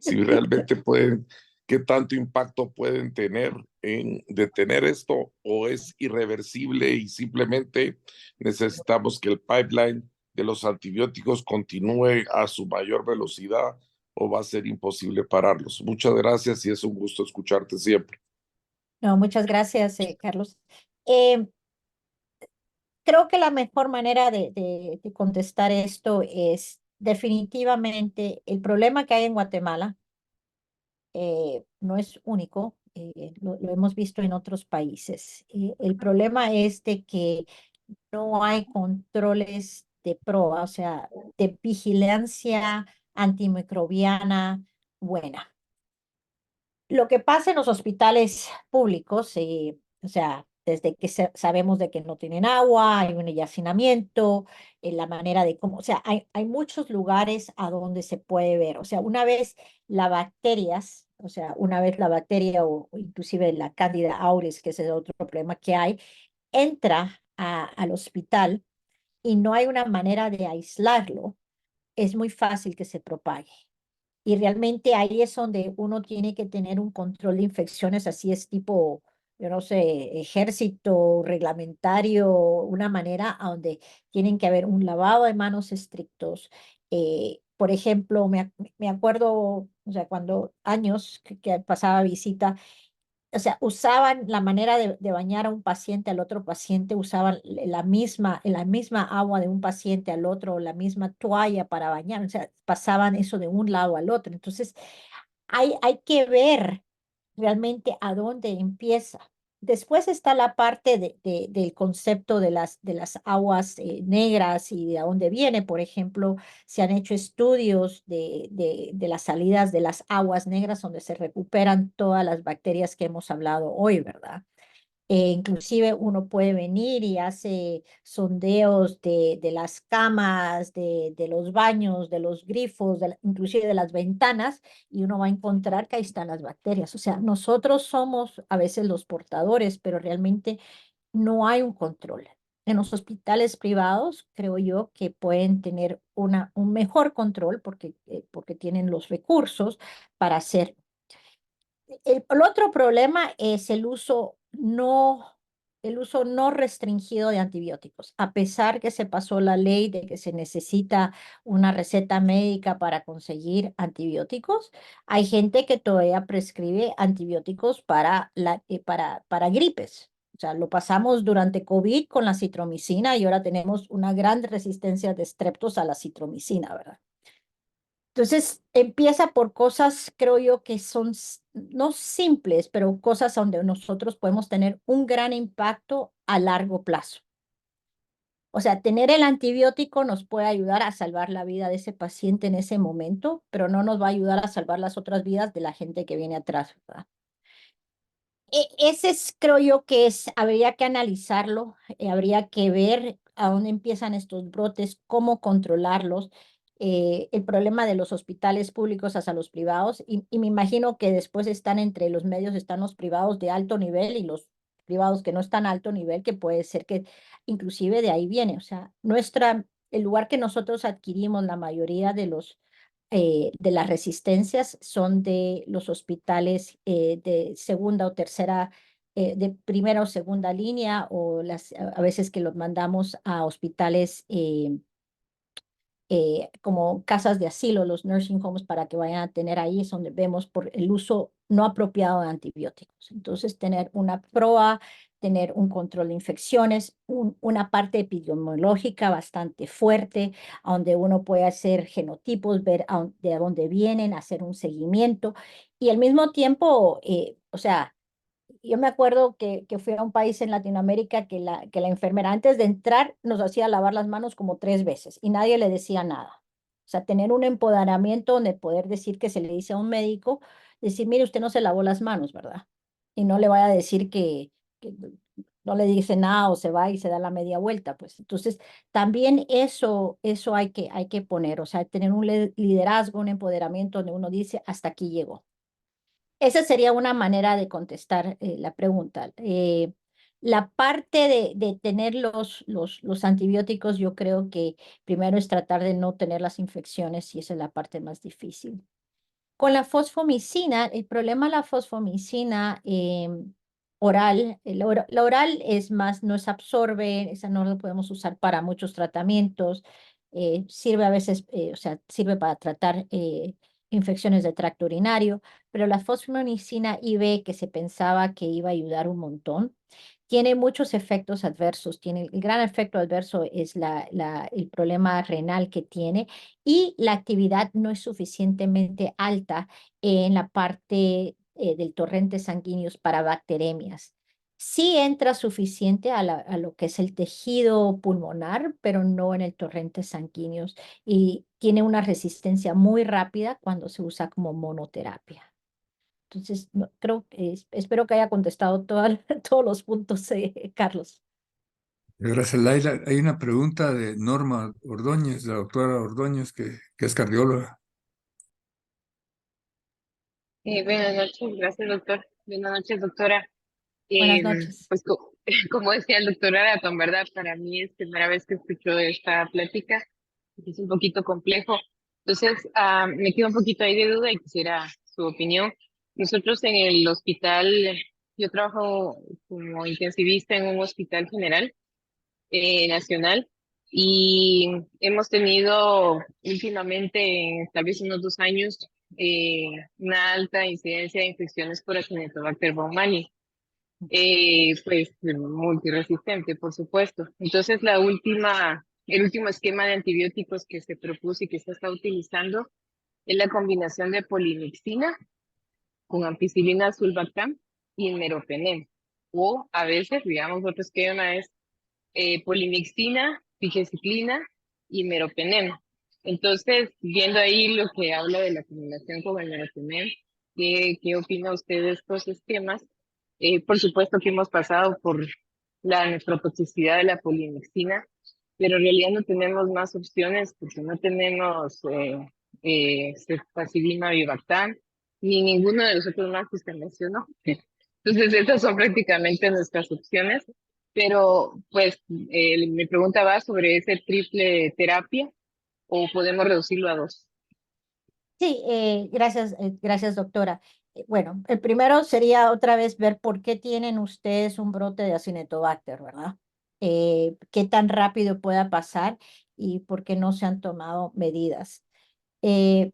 si realmente pueden, qué tanto impacto pueden tener en detener esto o es irreversible y simplemente necesitamos que el pipeline de los antibióticos continúe a su mayor velocidad o va a ser imposible pararlos. Muchas gracias y es un gusto escucharte siempre. No, muchas gracias, Carlos. Eh, Creo que la mejor manera de contestar esto es definitivamente el problema que hay en Guatemala no es único, lo hemos visto en otros países. El problema es de que no hay controles de proa, o sea, de vigilancia antimicrobiana buena. Lo que pasa en los hospitales públicos, o sea, desde que sabemos de que no tienen agua, hay un hacinamiento, la manera de cómo, o sea, hay muchos lugares a donde se puede ver. O sea, una vez las bacterias, o sea, una vez la bacteria o inclusive la Candida auris, que ese es otro problema que hay, entra al hospital y no hay una manera de aislarlo, es muy fácil que se propague. Y realmente ahí es donde uno tiene que tener un control de infecciones, así es tipo, yo no sé, ejército reglamentario, una manera a donde tienen que haber un lavado de manos estrictos. Por ejemplo, me acuerdo, o sea, cuando años que pasaba visita, o sea, usaban la manera de bañar a un paciente al otro paciente, usaban la misma agua de un paciente al otro, la misma toalla para bañar, o sea, pasaban eso de un lado al otro. Entonces, hay que ver realmente a dónde empieza. Después está la parte del concepto de las aguas negras y de dónde viene. Por ejemplo, se han hecho estudios de las salidas de las aguas negras donde se recuperan todas las bacterias que hemos hablado hoy, ¿verdad? Inclusive uno puede venir y hace sondeos de las camas, de los baños, de los grifos, inclusive de las ventanas, y uno va a encontrar que ahí están las bacterias. O sea, nosotros somos a veces los portadores, pero realmente no hay un control. En los hospitales privados, creo yo que pueden tener un mejor control porque tienen los recursos para hacer. El otro problema es el uso no el uso no restringido de antibióticos. A pesar que se pasó la ley de que se necesita una receta médica para conseguir antibióticos, hay gente que todavía prescribe antibióticos para gripes. O sea, lo pasamos durante COVID con la citromicina y ahora tenemos una gran resistencia de estreptos a la citromicina, ¿verdad? Entonces, empieza por cosas, creo yo, que son no simples, pero cosas donde nosotros podemos tener un gran impacto a largo plazo. O sea, tener el antibiótico nos puede ayudar a salvar la vida de ese paciente en ese momento, pero no nos va a ayudar a salvar las otras vidas de la gente que viene atrás, ¿verdad? Ese es, creo yo, habría que analizarlo, habría que ver a dónde empiezan estos brotes, cómo controlarlos, el problema de los hospitales públicos hacia los privados, y me imagino que después están entre los medios, están los privados de alto nivel y los privados que no están a alto nivel, que puede ser que inclusive de ahí viene, o sea, el lugar que nosotros adquirimos la mayoría de las resistencias son de los hospitales de segunda o tercera, de primera o segunda línea, o a veces que los mandamos a hospitales como casas de asilo, los nursing homes, para que vayan a tener ahí, es donde vemos por el uso no apropiado de antibióticos. Entonces, tener una proa, tener un control de infecciones, una parte epidemiológica bastante fuerte, donde uno puede hacer genotipos, ver de dónde vienen, hacer un seguimiento, y al mismo tiempo, o sea, yo me acuerdo que fui a un país en Latinoamérica que la enfermera antes de entrar nos hacía lavar las manos como 3 veces y nadie le decía nada. O sea, tener un empoderamiento donde poder decir que se le dice a un médico, decir, mire, usted no se lavó las manos, ¿verdad? Y no le vaya a decir que no le dice nada o se va y se da la media vuelta, pues. Entonces, también eso hay que poner, o sea, tener un liderazgo, un empoderamiento donde uno dice, hasta aquí llegó. Esa sería una manera de contestar la pregunta. La parte de tener los antibióticos, yo creo que primero es tratar de no tener las infecciones y esa es la parte más difícil. Con la fosfomicina, el problema de la fosfomicina oral, la oral es más, no se absorbe, esa no la podemos usar para muchos tratamientos, sirve a veces, o sea, sirve para tratar infecciones de tracto urinario, pero la fosfomicina IV, que se pensaba que iba a ayudar un montón, tiene muchos efectos adversos. El gran efecto adverso es el problema renal que tiene y la actividad no es suficientemente alta en la parte del torrente sanguíneo para bacteremias. Sí entra suficiente a lo que es el tejido pulmonar, pero no en el torrente sanguíneo y tiene una resistencia muy rápida cuando se usa como monoterapia. Entonces, espero que haya contestado todos los puntos, Carlos. Gracias, Laila. Hay una pregunta de Norma Ordóñez, la doctora Ordóñez, que es cardióloga. Buenas noches, gracias doctor. Buenas noches, doctora. Buenas noches. Pues como decía el doctor Araton, ¿verdad? Para mí es primera vez que escucho esta plática, es un poquito complejo. Entonces, me quedo un poquito ahí de duda y quisiera su opinión. Nosotros en el hospital, yo trabajo como intensivista en un hospital general nacional y hemos tenido últimamente, tal vez unos 2 años, eh, una alta incidencia de infecciones por Acinetobacter baumannii, pues multiresistente, por supuesto. Entonces, el último esquema de antibióticos que se propuso y que se está utilizando es la combinación de polimixina con ampicilina sulbactam y meropenem. O a veces, digamos, otro esquema es polimixina, pigeciclina y meropenem. Entonces, viendo ahí lo que habla de la combinación con el meropenem, ¿qué opina usted de estos esquemas? Por supuesto que hemos pasado por la nefrotoxicidad de la polimixina, pero en realidad no tenemos más opciones porque no tenemos cefacilina vivactam ni ninguno de los otros más que usted mencionó. Entonces, estas son prácticamente nuestras opciones, pero pues mi pregunta va sobre ese triple terapia o podemos reducirlo a 2. Sí, gracias, doctora. Bueno, el primero sería otra vez ver por qué tienen ustedes un brote de Acinetobacter, ¿verdad? Qué tan rápido pueda pasar y por qué no se han tomado medidas. Eh,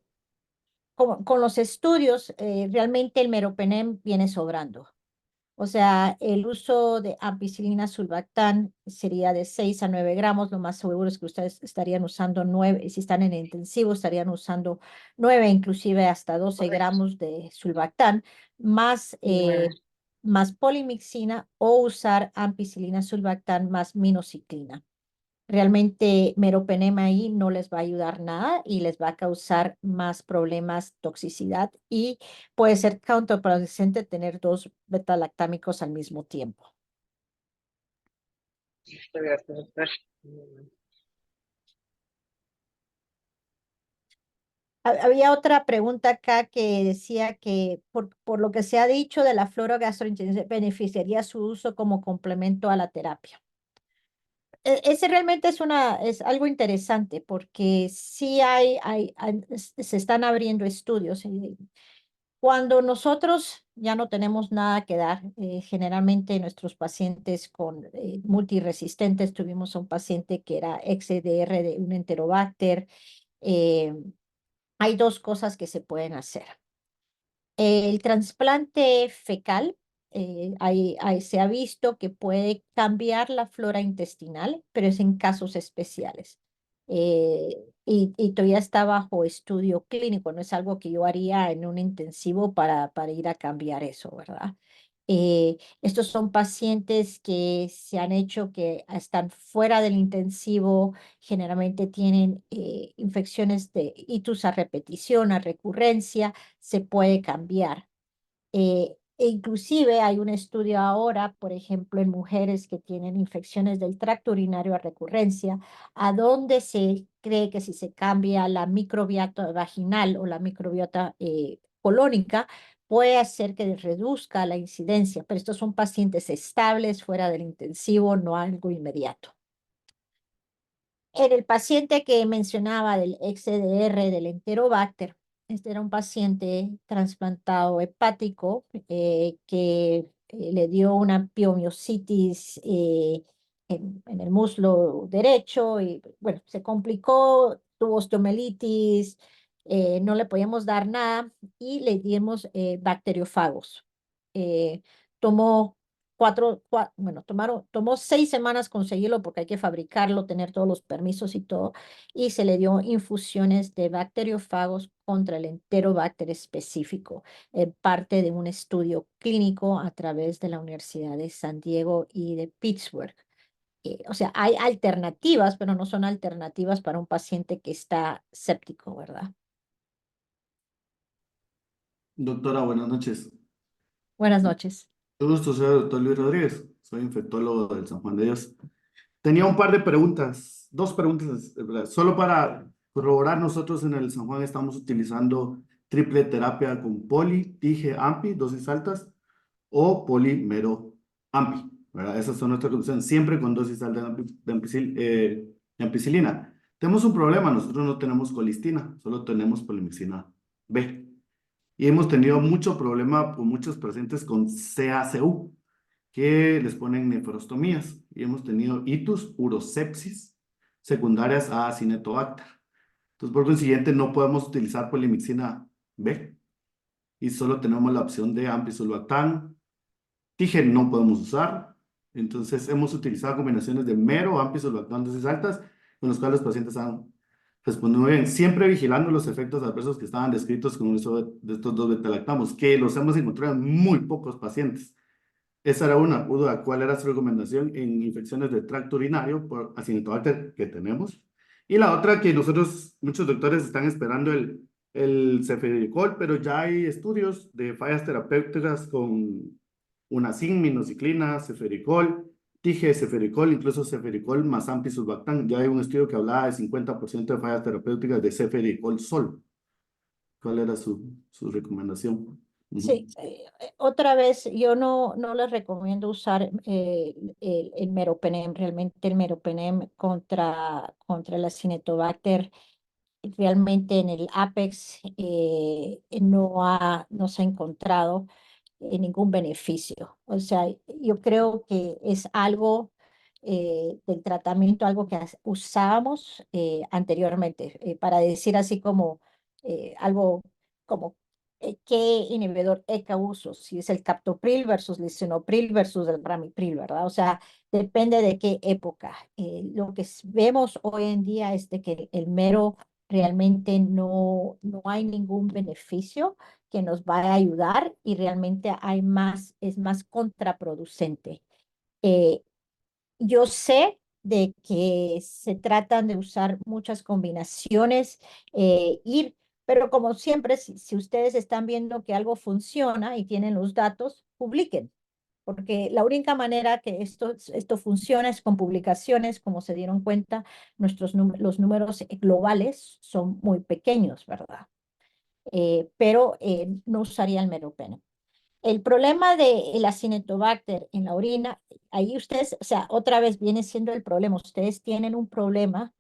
con los estudios, realmente el meropenem viene sobrando. O sea, el uso de ampicilina sulbactam sería de 6 a 9 gramos. Lo más seguro es que ustedes estarían usando 9, si están en intensivo, estarían usando 9, inclusive hasta 12 Correcto. gramos de sulbactam, más, Bueno, más polimixina o usar ampicilina sulbactam más minoxiclina. Realmente meropenem ahí no les va a ayudar nada y les va a causar más problemas, toxicidad y puede ser contraproducente tener dos betalactámicos al mismo tiempo. gracias, doctor. Había otra pregunta acá que decía que por lo que se ha dicho de la fluorogastrointestinal beneficiaría su uso como complemento a la terapia. Ese realmente es algo interesante porque sí se están abriendo estudios. Cuando nosotros ya no tenemos nada que dar, generalmente nuestros pacientes con multiresistentes, tuvimos a un paciente que era XDR de un Enterobacter, eh, hay dos cosas que se pueden hacer. El trasplante fecal, se ha visto que puede cambiar la flora intestinal, pero es en casos especiales. Y todavía está bajo estudio clínico, no es algo que yo haría en un intensivo para ir a cambiar eso, ¿verdad? Estos son pacientes que se han hecho que están fuera del intensivo, generalmente tienen infecciones de itus a repetición, a recurrencia, se puede cambiar. E inclusive hay un estudio ahora, por ejemplo, en mujeres que tienen infecciones del tracto urinario a recurrencia, a donde se cree que si se cambia la microbiota vaginal o la microbiota colónica, puede hacer que reduzca la incidencia, pero estos son pacientes estables, fuera del intensivo, no algo inmediato. En el paciente que mencionaba del XDR, del Enterobacter, este era un paciente trasplantado hepático que le dio una piomiositis en el muslo derecho y bueno, se complicó, tuvo osteomelitis, no le podíamos dar nada y le dimos bacteriófagos. Eh, tomó tomó 6 semanas conseguirlo porque hay que fabricarlo, tener todos los permisos y todo, y se le dio infusiones de bacteriófagos contra el Enterobacter específico, parte de un estudio clínico a través de la Universidad de San Diego y de Pittsburgh. O sea, hay alternativas, pero no son alternativas para un paciente que está séptico, ¿verdad? Doctora, buenas noches. Buenas noches. Mucho gusto, soy el doctor Luis Rodríguez, soy infectólogo del San Juan de Dios. Tenía un par de preguntas, dos preguntas, ¿verdad? Solo para corroborar, nosotros en el San Juan estamos utilizando triple terapia con poli, tige, ampi, dosis altas, o polimero, ampi, ¿verdad? Esas son nuestras conclusiones, siempre con dosis altas de ampicilina. Tenemos un problema, nosotros no tenemos colistina, solo tenemos polimixina B. Y hemos tenido mucho problema con muchos pacientes con CACU, que les ponen nefrostomías. Y hemos tenido itus, urosepsis, secundarias a Acinetobacter. Entonces, por consiguiente, no podemos utilizar polimixina B. Y solo tenemos la opción de ampicilbactam. Tige no podemos usar. Entonces, hemos utilizado combinaciones de mero, ampicilbactam, dosis altas, con los cuales los pacientes han respondido muy bien, siempre vigilando los efectos adversos que estaban descritos con el uso de estos dos betalactamos, que los hemos encontrado en muy pocos pacientes. Esa era una. Duda, ¿cuál era su recomendación en infecciones de tracto urinario por Acinetobacter que tenemos? Y la otra, que nosotros, muchos doctores están esperando el cefidericol, pero ya hay estudios de fallas terapéuticas con unacin, minociclina, cefidericol, tige, cefidericol, incluso cefidericol más ampicilbactam. Ya hay un estudio que hablaba de 50% de fallas terapéuticas de cefidericol solo. ¿Cuál era su recomendación? Sí, otra vez, yo no les recomiendo usar el meropenem, realmente el meropenem contra el Acinetobacter realmente en el Apex no se ha encontrado ningún beneficio. O sea, yo creo que es algo del tratamiento, algo que usábamos anteriormente, para decir así como algo como qué inhibidor ECA uso, si es el captopril versus lisinopril versus el ramipril, ¿verdad? O sea, depende de qué época. Lo que vemos hoy en día es de que el mero realmente no hay ningún beneficio que nos va a ayudar y realmente es más contraproducente. Eh, yo sé de que se tratan de usar muchas combinaciones, pero como siempre, si ustedes están viendo que algo funciona y tienen los datos, publiquen, porque la única manera que esto funciona es con publicaciones. Como se dieron cuenta, los números globales son muy pequeños, ¿verdad? Pero no usaría el meropenem. El problema del Acinetobacter en la orina, ahí ustedes, o sea, otra vez viene siendo el problema. Ustedes tienen un problema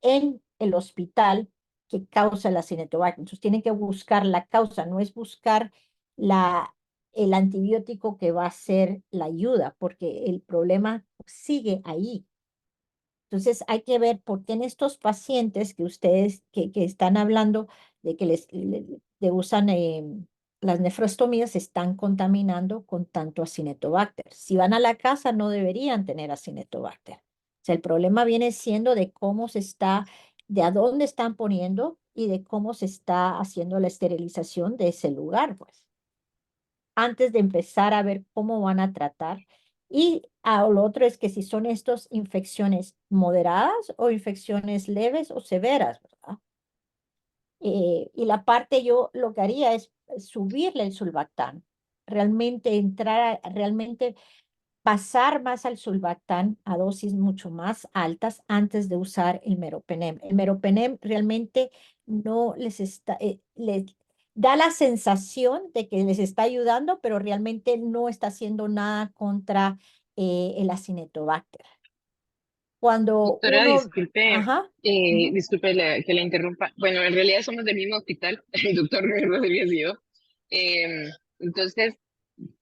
en el hospital que causa el Acinetobacter. Entonces tienen que buscar la causa, no es buscar el antibiótico que va a ser la ayuda, porque el problema sigue ahí. Entonces hay que ver por qué en estos pacientes que ustedes que están hablando de que de usan las nefrostomías, se están contaminando con tanto Acinetobacter. Si van a la casa no deberían tener Acinetobacter. O sea, el problema viene siendo de cómo se está, de a dónde están poniendo y de cómo se está haciendo la esterilización de ese lugar, pues, antes de empezar a ver cómo van a tratar. Y lo otro es que si son estas infecciones moderadas o infecciones leves o severas, ¿verdad? Y la parte yo lo que haría es subirle el sulbactán, realmente realmente pasar más al sulbactán a dosis mucho más altas antes de usar el meropenem. El meropenem realmente no les da la sensación de que les está ayudando, pero realmente no está haciendo nada contra el Acinetobacter. Cuando Doctora, uno, disculpe, ajá, ujú. disculpe que la interrumpa. Bueno, en realidad somos del mismo hospital, el doctor Rodríguez y yo. Em, entonces,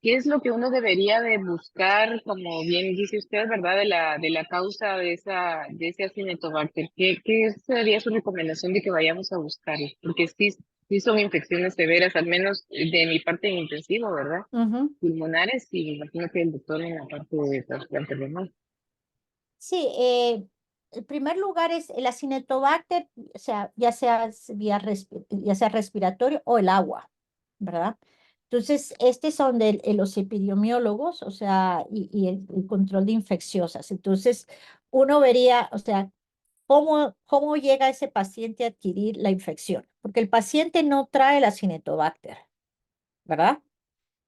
¿qué es lo que uno debería de buscar, como bien dice usted, ¿verdad? De la causa de ese Acinetobacter. ¿Qué sería su recomendación de que vayamos a buscar? Porque sí son infecciones severas, al menos de mi parte en intensivo, ¿verdad? Ujú. Pulmonares, y me imagino que el doctor en la parte de trasplante renal. Sí, el primer lugar es el Acinetobacter, o sea, ya sea respiratorio o el agua, ¿verdad? Entonces, estos son de los epidemiólogos, o sea, y el control de infecciosas. Entonces, uno vería, o sea, cómo llega ese paciente a adquirir la infección, porque el paciente no trae el Acinetobacter, ¿verdad?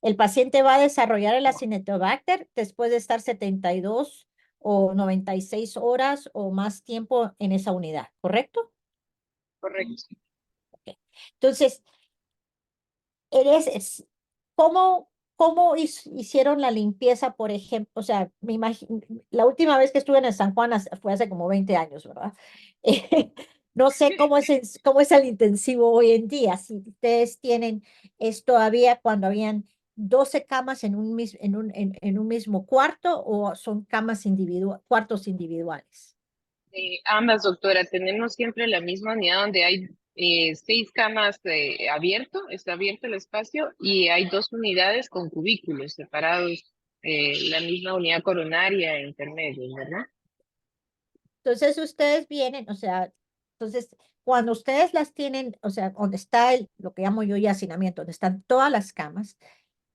El paciente va a desarrollar el Acinetobacter después de estar 72 o 96 horas o más tiempo en esa unidad, ¿correcto? Correcto. Entonces, ¿cómo hicieron la limpieza, por ejemplo? O sea, me imagino, la última vez que estuve en el San Juan fue hace como 20 años, ¿verdad? No sé cómo es el intensivo hoy en día, si ustedes tienen, es todavía cuando habían 12 camas en un mismo cuarto, o son cuartos individuales. Ambas, doctora, tenemos siempre la misma unidad donde hay 6 camas está abierto el espacio y hay 2 unidades con cubículos separados, la misma unidad coronaria e intermedio, ¿verdad? Entonces ustedes vienen, o sea, entonces cuando ustedes las tienen, o sea, donde está lo que llamo yo ya hacinamiento, donde están todas las camas,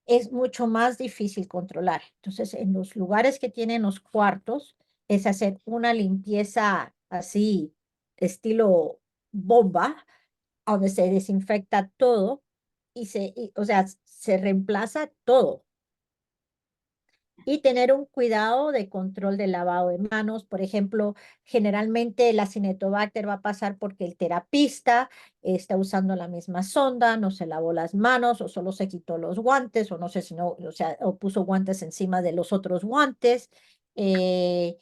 es mucho más difícil controlar. Entonces, en los lugares que tienen los cuartos, es hacer una limpieza así, estilo bomba, donde se desinfecta todo o sea, se reemplaza todo. Y tener un cuidado de control del lavado de manos. Por ejemplo, generalmente el Acinetobacter va a pasar porque el terapista está usando la misma sonda, no se lavó las manos o solo se quitó los guantes, o no sé si no, o sea, o puso guantes encima de los otros guantes. Eh,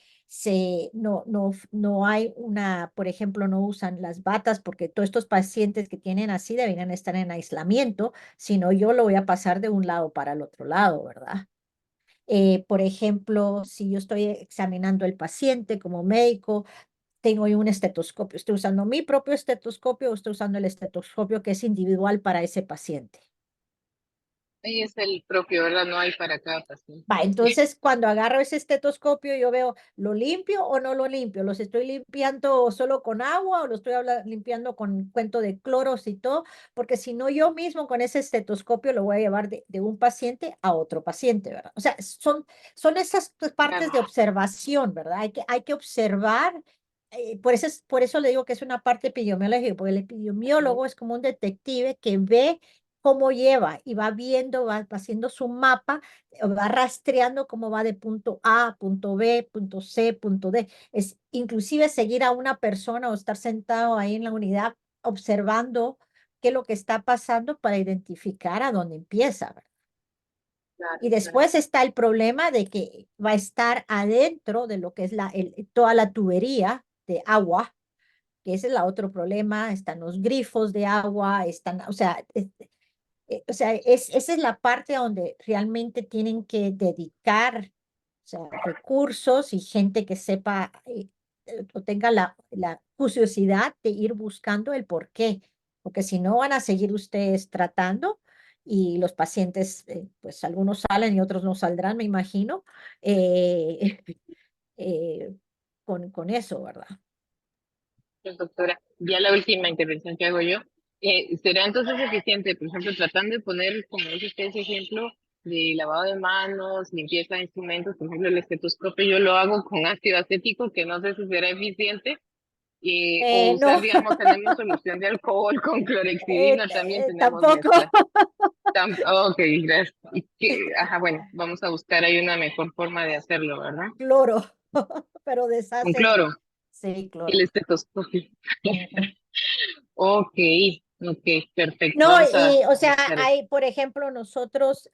no hay una, por ejemplo, no usan las batas porque todos estos pacientes que tienen así deberían estar en aislamiento, sino yo lo voy a pasar de un lado para el otro lado, ¿verdad? Por ejemplo, si yo estoy examinando al paciente como médico, tengo yo un estetoscopio, estoy usando mi propio estetoscopio o estoy usando el estetoscopio que es individual para ese paciente. Ahí es el propio, ¿verdad? No hay para cada paciente. Va, entonces cuando agarro ese estetoscopio yo veo, ¿lo limpio o no lo limpio? ¿Los estoy limpiando solo con agua o lo estoy limpiando con cuento de cloros y todo? Porque si no, yo mismo con ese estetoscopio lo voy a llevar de un paciente a otro paciente, ¿verdad? O sea, son esas partes Claro. de observación, ¿verdad? Hay que observar. Por eso le digo que es una parte epidemiológica, porque el epidemiólogo es como un detective que ve cómo lleva y va viendo, va haciendo su mapa, va rastreando cómo va de punto A, punto B, punto C, punto D. Es inclusive seguir a una persona o estar sentado ahí en la unidad observando qué es lo que está pasando para identificar a dónde empieza, ¿verdad? Claro, Y claro. después está el problema de que va a estar adentro de lo que es toda la tubería de agua, que ese es el otro problema, están los grifos de agua, están, o sea, esa es la parte donde realmente tienen que dedicar, o sea, recursos y gente que sepa o tenga la curiosidad de ir buscando el por qué, porque si no van a seguir ustedes tratando y los pacientes, pues algunos salen y otros no saldrán, me imagino, eh, eh, con eso, ¿verdad? Pues, doctora, ya la última intervención que hago yo, ¿será entonces eficiente, por ejemplo, tratando de poner, como dice usted, ese ejemplo de lavado de manos, limpieza de instrumentos, por ejemplo, el estetoscopio, yo lo hago con ácido acético, que no sé si será eficiente, o usar, No, digamos, tenemos solución de alcohol con clorexidina, también tenemos tampoco. mezcla. Ok, gracias. Ajá, bueno, vamos a buscar ahí una mejor forma de hacerlo, ¿verdad? Cloro, pero Con deshace cloro, sí, el cloro. estetoscopio. Ujú. Ok, ok, perfecto. No, Vamos a y o sea, buscar eso. hay, por ejemplo, nosotros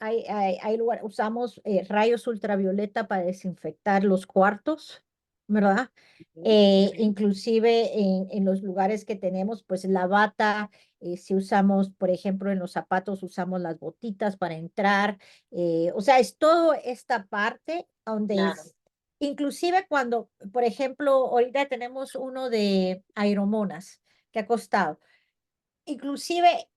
usamos rayos ultravioleta para desinfectar los cuartos, ¿verdad? Inclusive en los lugares que tenemos, pues la bata, si usamos, por ejemplo, en los zapatos usamos las botitas para entrar, o sea, es todo esta parte donde Claro. es, inclusive cuando, por ejemplo, ahorita tenemos uno de aeromonas que ha costado. Inclusive,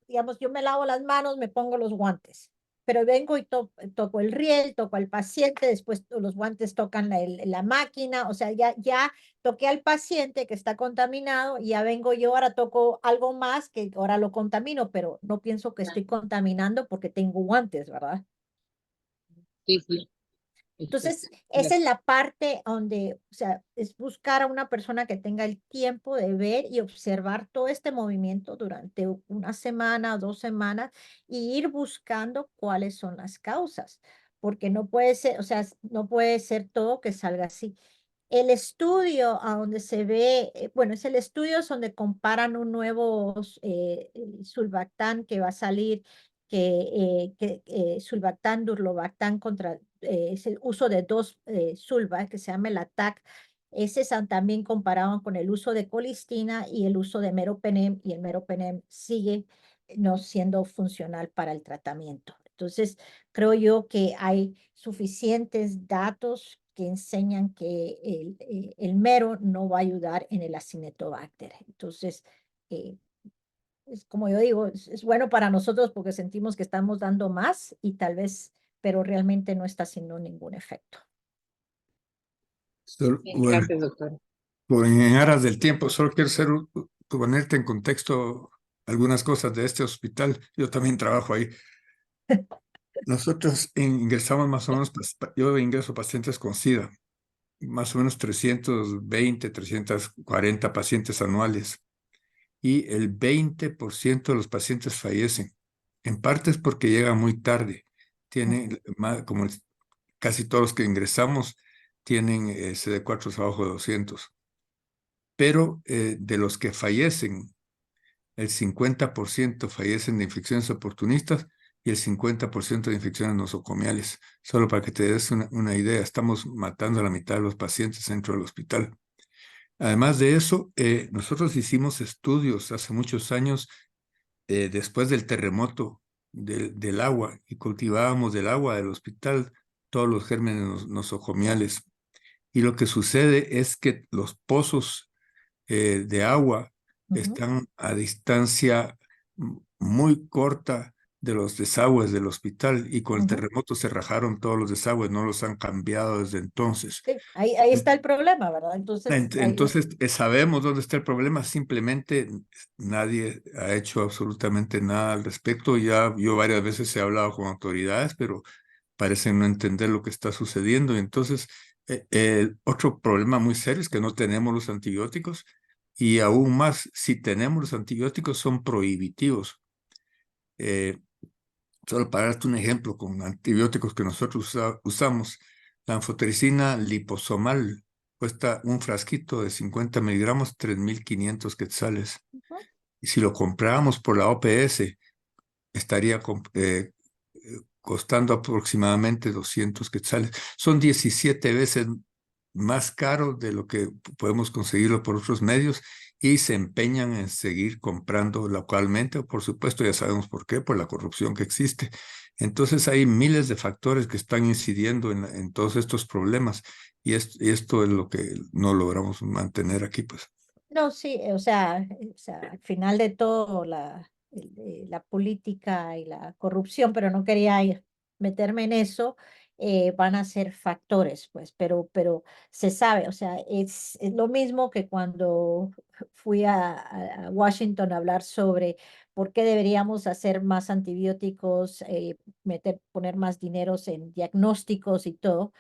digamos, yo me lavo las manos, me pongo los guantes, pero vengo y toco el riel, toco al paciente, después los guantes tocan la máquina, o sea, ya toqué al paciente que está contaminado y ya vengo yo, ahora toco algo más que ahora lo contamino, pero no pienso que estoy contaminando porque tengo guantes, ¿verdad? Sí, sí, Entonces, exacto. esa es la parte donde, o sea, es buscar a una persona que tenga el tiempo de ver y observar todo este movimiento durante una semana, 2 semanas, y ir buscando cuáles son las causas, porque no puede ser, o sea, no puede ser todo que salga así. El estudio a donde se ve, bueno, es el estudio es donde comparan un nuevo sulbactán que va a salir, sulbactán, durlobactán contra es el uso de dos sulva que se llama el ATAC. Ese también comparaban con el uso de colistina y el uso de meropenem y el meropenem sigue no siendo funcional para el tratamiento. Entonces, creo yo que hay suficientes datos que enseñan que el mero no va a ayudar en el Acinetobacter. Entonces, eh, es como yo digo, es bueno para nosotros porque sentimos que estamos dando más y tal vez, pero realmente no está haciendo ningún efecto. Bien, Bueno, gracias, doctora. en aras del tiempo, solo quiero ponerte en contexto algunas cosas de este hospital. Yo también trabajo ahí. Nosotros ingresamos más o menos, yo ingreso pacientes con SIDA, más o menos 320, 340 pacientes anuales, y el 20% de los pacientes fallecen. En parte es porque llega muy tarde. Tienen, como casi todos los que ingresamos, tienen CD4 abajo de 200. Pero de los que fallecen, el 50% fallecen de infecciones oportunistas y el 50% de infecciones nosocomiales. Solo para que te des una idea, estamos matando a la mitad de los pacientes dentro del hospital. Además de eso, nosotros hicimos estudios hace muchos años después del terremoto del agua y cultivábamos del agua del hospital todos los gérmenes nosocomiales. Y lo que sucede es que los pozos de agua están a distancia muy corta de los desagües del hospital y con el terremoto se rajaron todos los desagües, no los han cambiado desde entonces. Sí, ahí está el problema, ¿verdad? Entonces, Entonces, sabemos dónde está el problema, simplemente nadie ha hecho absolutamente nada al respecto. Ya yo varias veces he hablado con autoridades, pero parecen no entender lo que está sucediendo. Entonces, el otro problema muy serio es que no tenemos los antibióticos y aún más, si tenemos los antibióticos, son prohibitivos. Solo para darte un ejemplo, con antibióticos que nosotros usamos, la anfotericina liposomal cuesta un frasquito de 50 miligramos, 3.500 quetzales. Y si lo comprábamos por la OPS, estaría costando aproximadamente 200 quetzales. Son 17 veces más caro de lo que podemos conseguirlo por otros medios y se empeñan en seguir comprando localmente. Por supuesto, ya sabemos por qué, por la corrupción que existe. Entonces hay miles de factores que están incidiendo en todos estos problemas y esto es lo que no logramos mantener aquí, pues. no, sí, o sea, al final de todo la política y la corrupción, pero no quería meterme en eso, van a ser factores, pues, pero se sabe, o sea, es lo mismo que cuando fui a Washington a hablar sobre por qué deberíamos hacer más antibióticos, poner más dineros en diagnósticos y todo.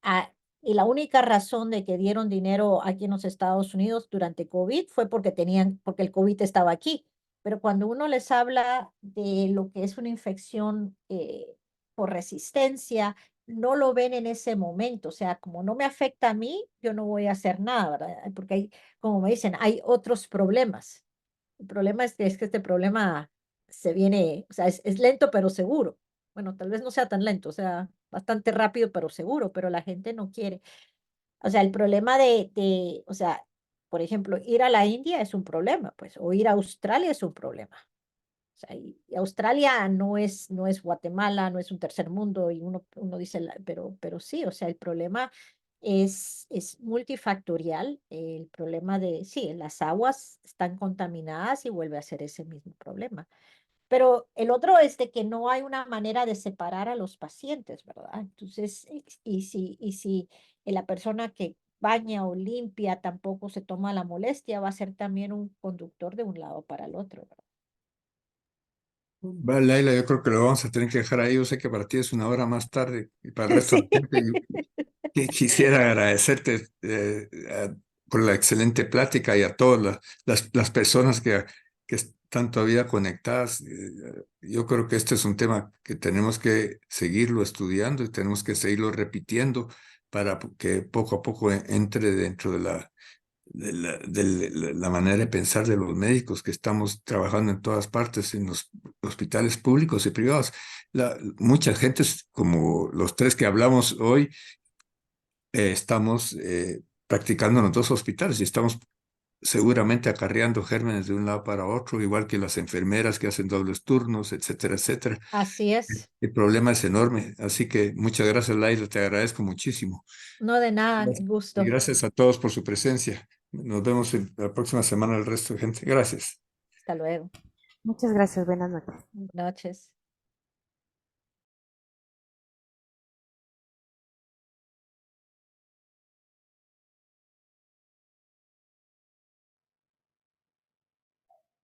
Ah, y la única razón de que dieron dinero aquí en los Estados Unidos durante COVID fue porque el COVID estaba aquí. Pero cuando uno les habla de lo que es una infección por resistencia, no lo ven en ese momento. O sea, como no me afecta a mí, yo no voy a hacer nada, ¿verdad? Porque hay, como me dicen, hay otros problemas. El problema es que este problema se viene, o sea, es lento pero seguro. Bueno, tal vez no sea tan lento, o sea, bastante rápido pero seguro, pero la gente no quiere. O sea, el problema o sea, por ejemplo, ir a la India es un problema, pues, o ir a Australia es un problema. O sea, y Australia no es Guatemala, no es un tercer mundo, y uno dice, pero sí, o sea, el problema es multifactorial. El problema sí, las aguas están contaminadas y vuelve a ser ese mismo problema. Pero el otro es de que no hay una manera de separar a los pacientes, ¿verdad? Entonces, y si la persona que baña o limpia tampoco se toma la molestia, va a ser también un conductor de un lado para el otro, ¿verdad? Vale, Laila, yo creo que lo vamos a tener que dejar ahí. Yo sé que para ti es una hora más tarde y para el resto de Sí. la gente. Quisiera agradecerte por la excelente plática y a todas las personas que están todavía conectadas. Yo creo que este es un tema que tenemos que seguirlo estudiando y tenemos que seguirlo repitiendo para que poco a poco entre dentro de la manera de pensar de los médicos que estamos trabajando en todas partes, en los hospitales públicos y privados. Mucha gente, como los tres que hablamos hoy, estamos practicando en los dos hospitales y estamos seguramente acarreando gérmenes de un lado para otro, igual que las enfermeras que hacen dobles turnos, etcétera, etcétera. Así es. El problema es enorme, así que muchas gracias, Laila, te agradezco muchísimo. No de nada, Gracias. Y gusto. gracias a todos por su presencia. Nos vemos la próxima semana el resto de gente. Gracias. Hasta luego. Muchas gracias, buenas noches. Buenas noches.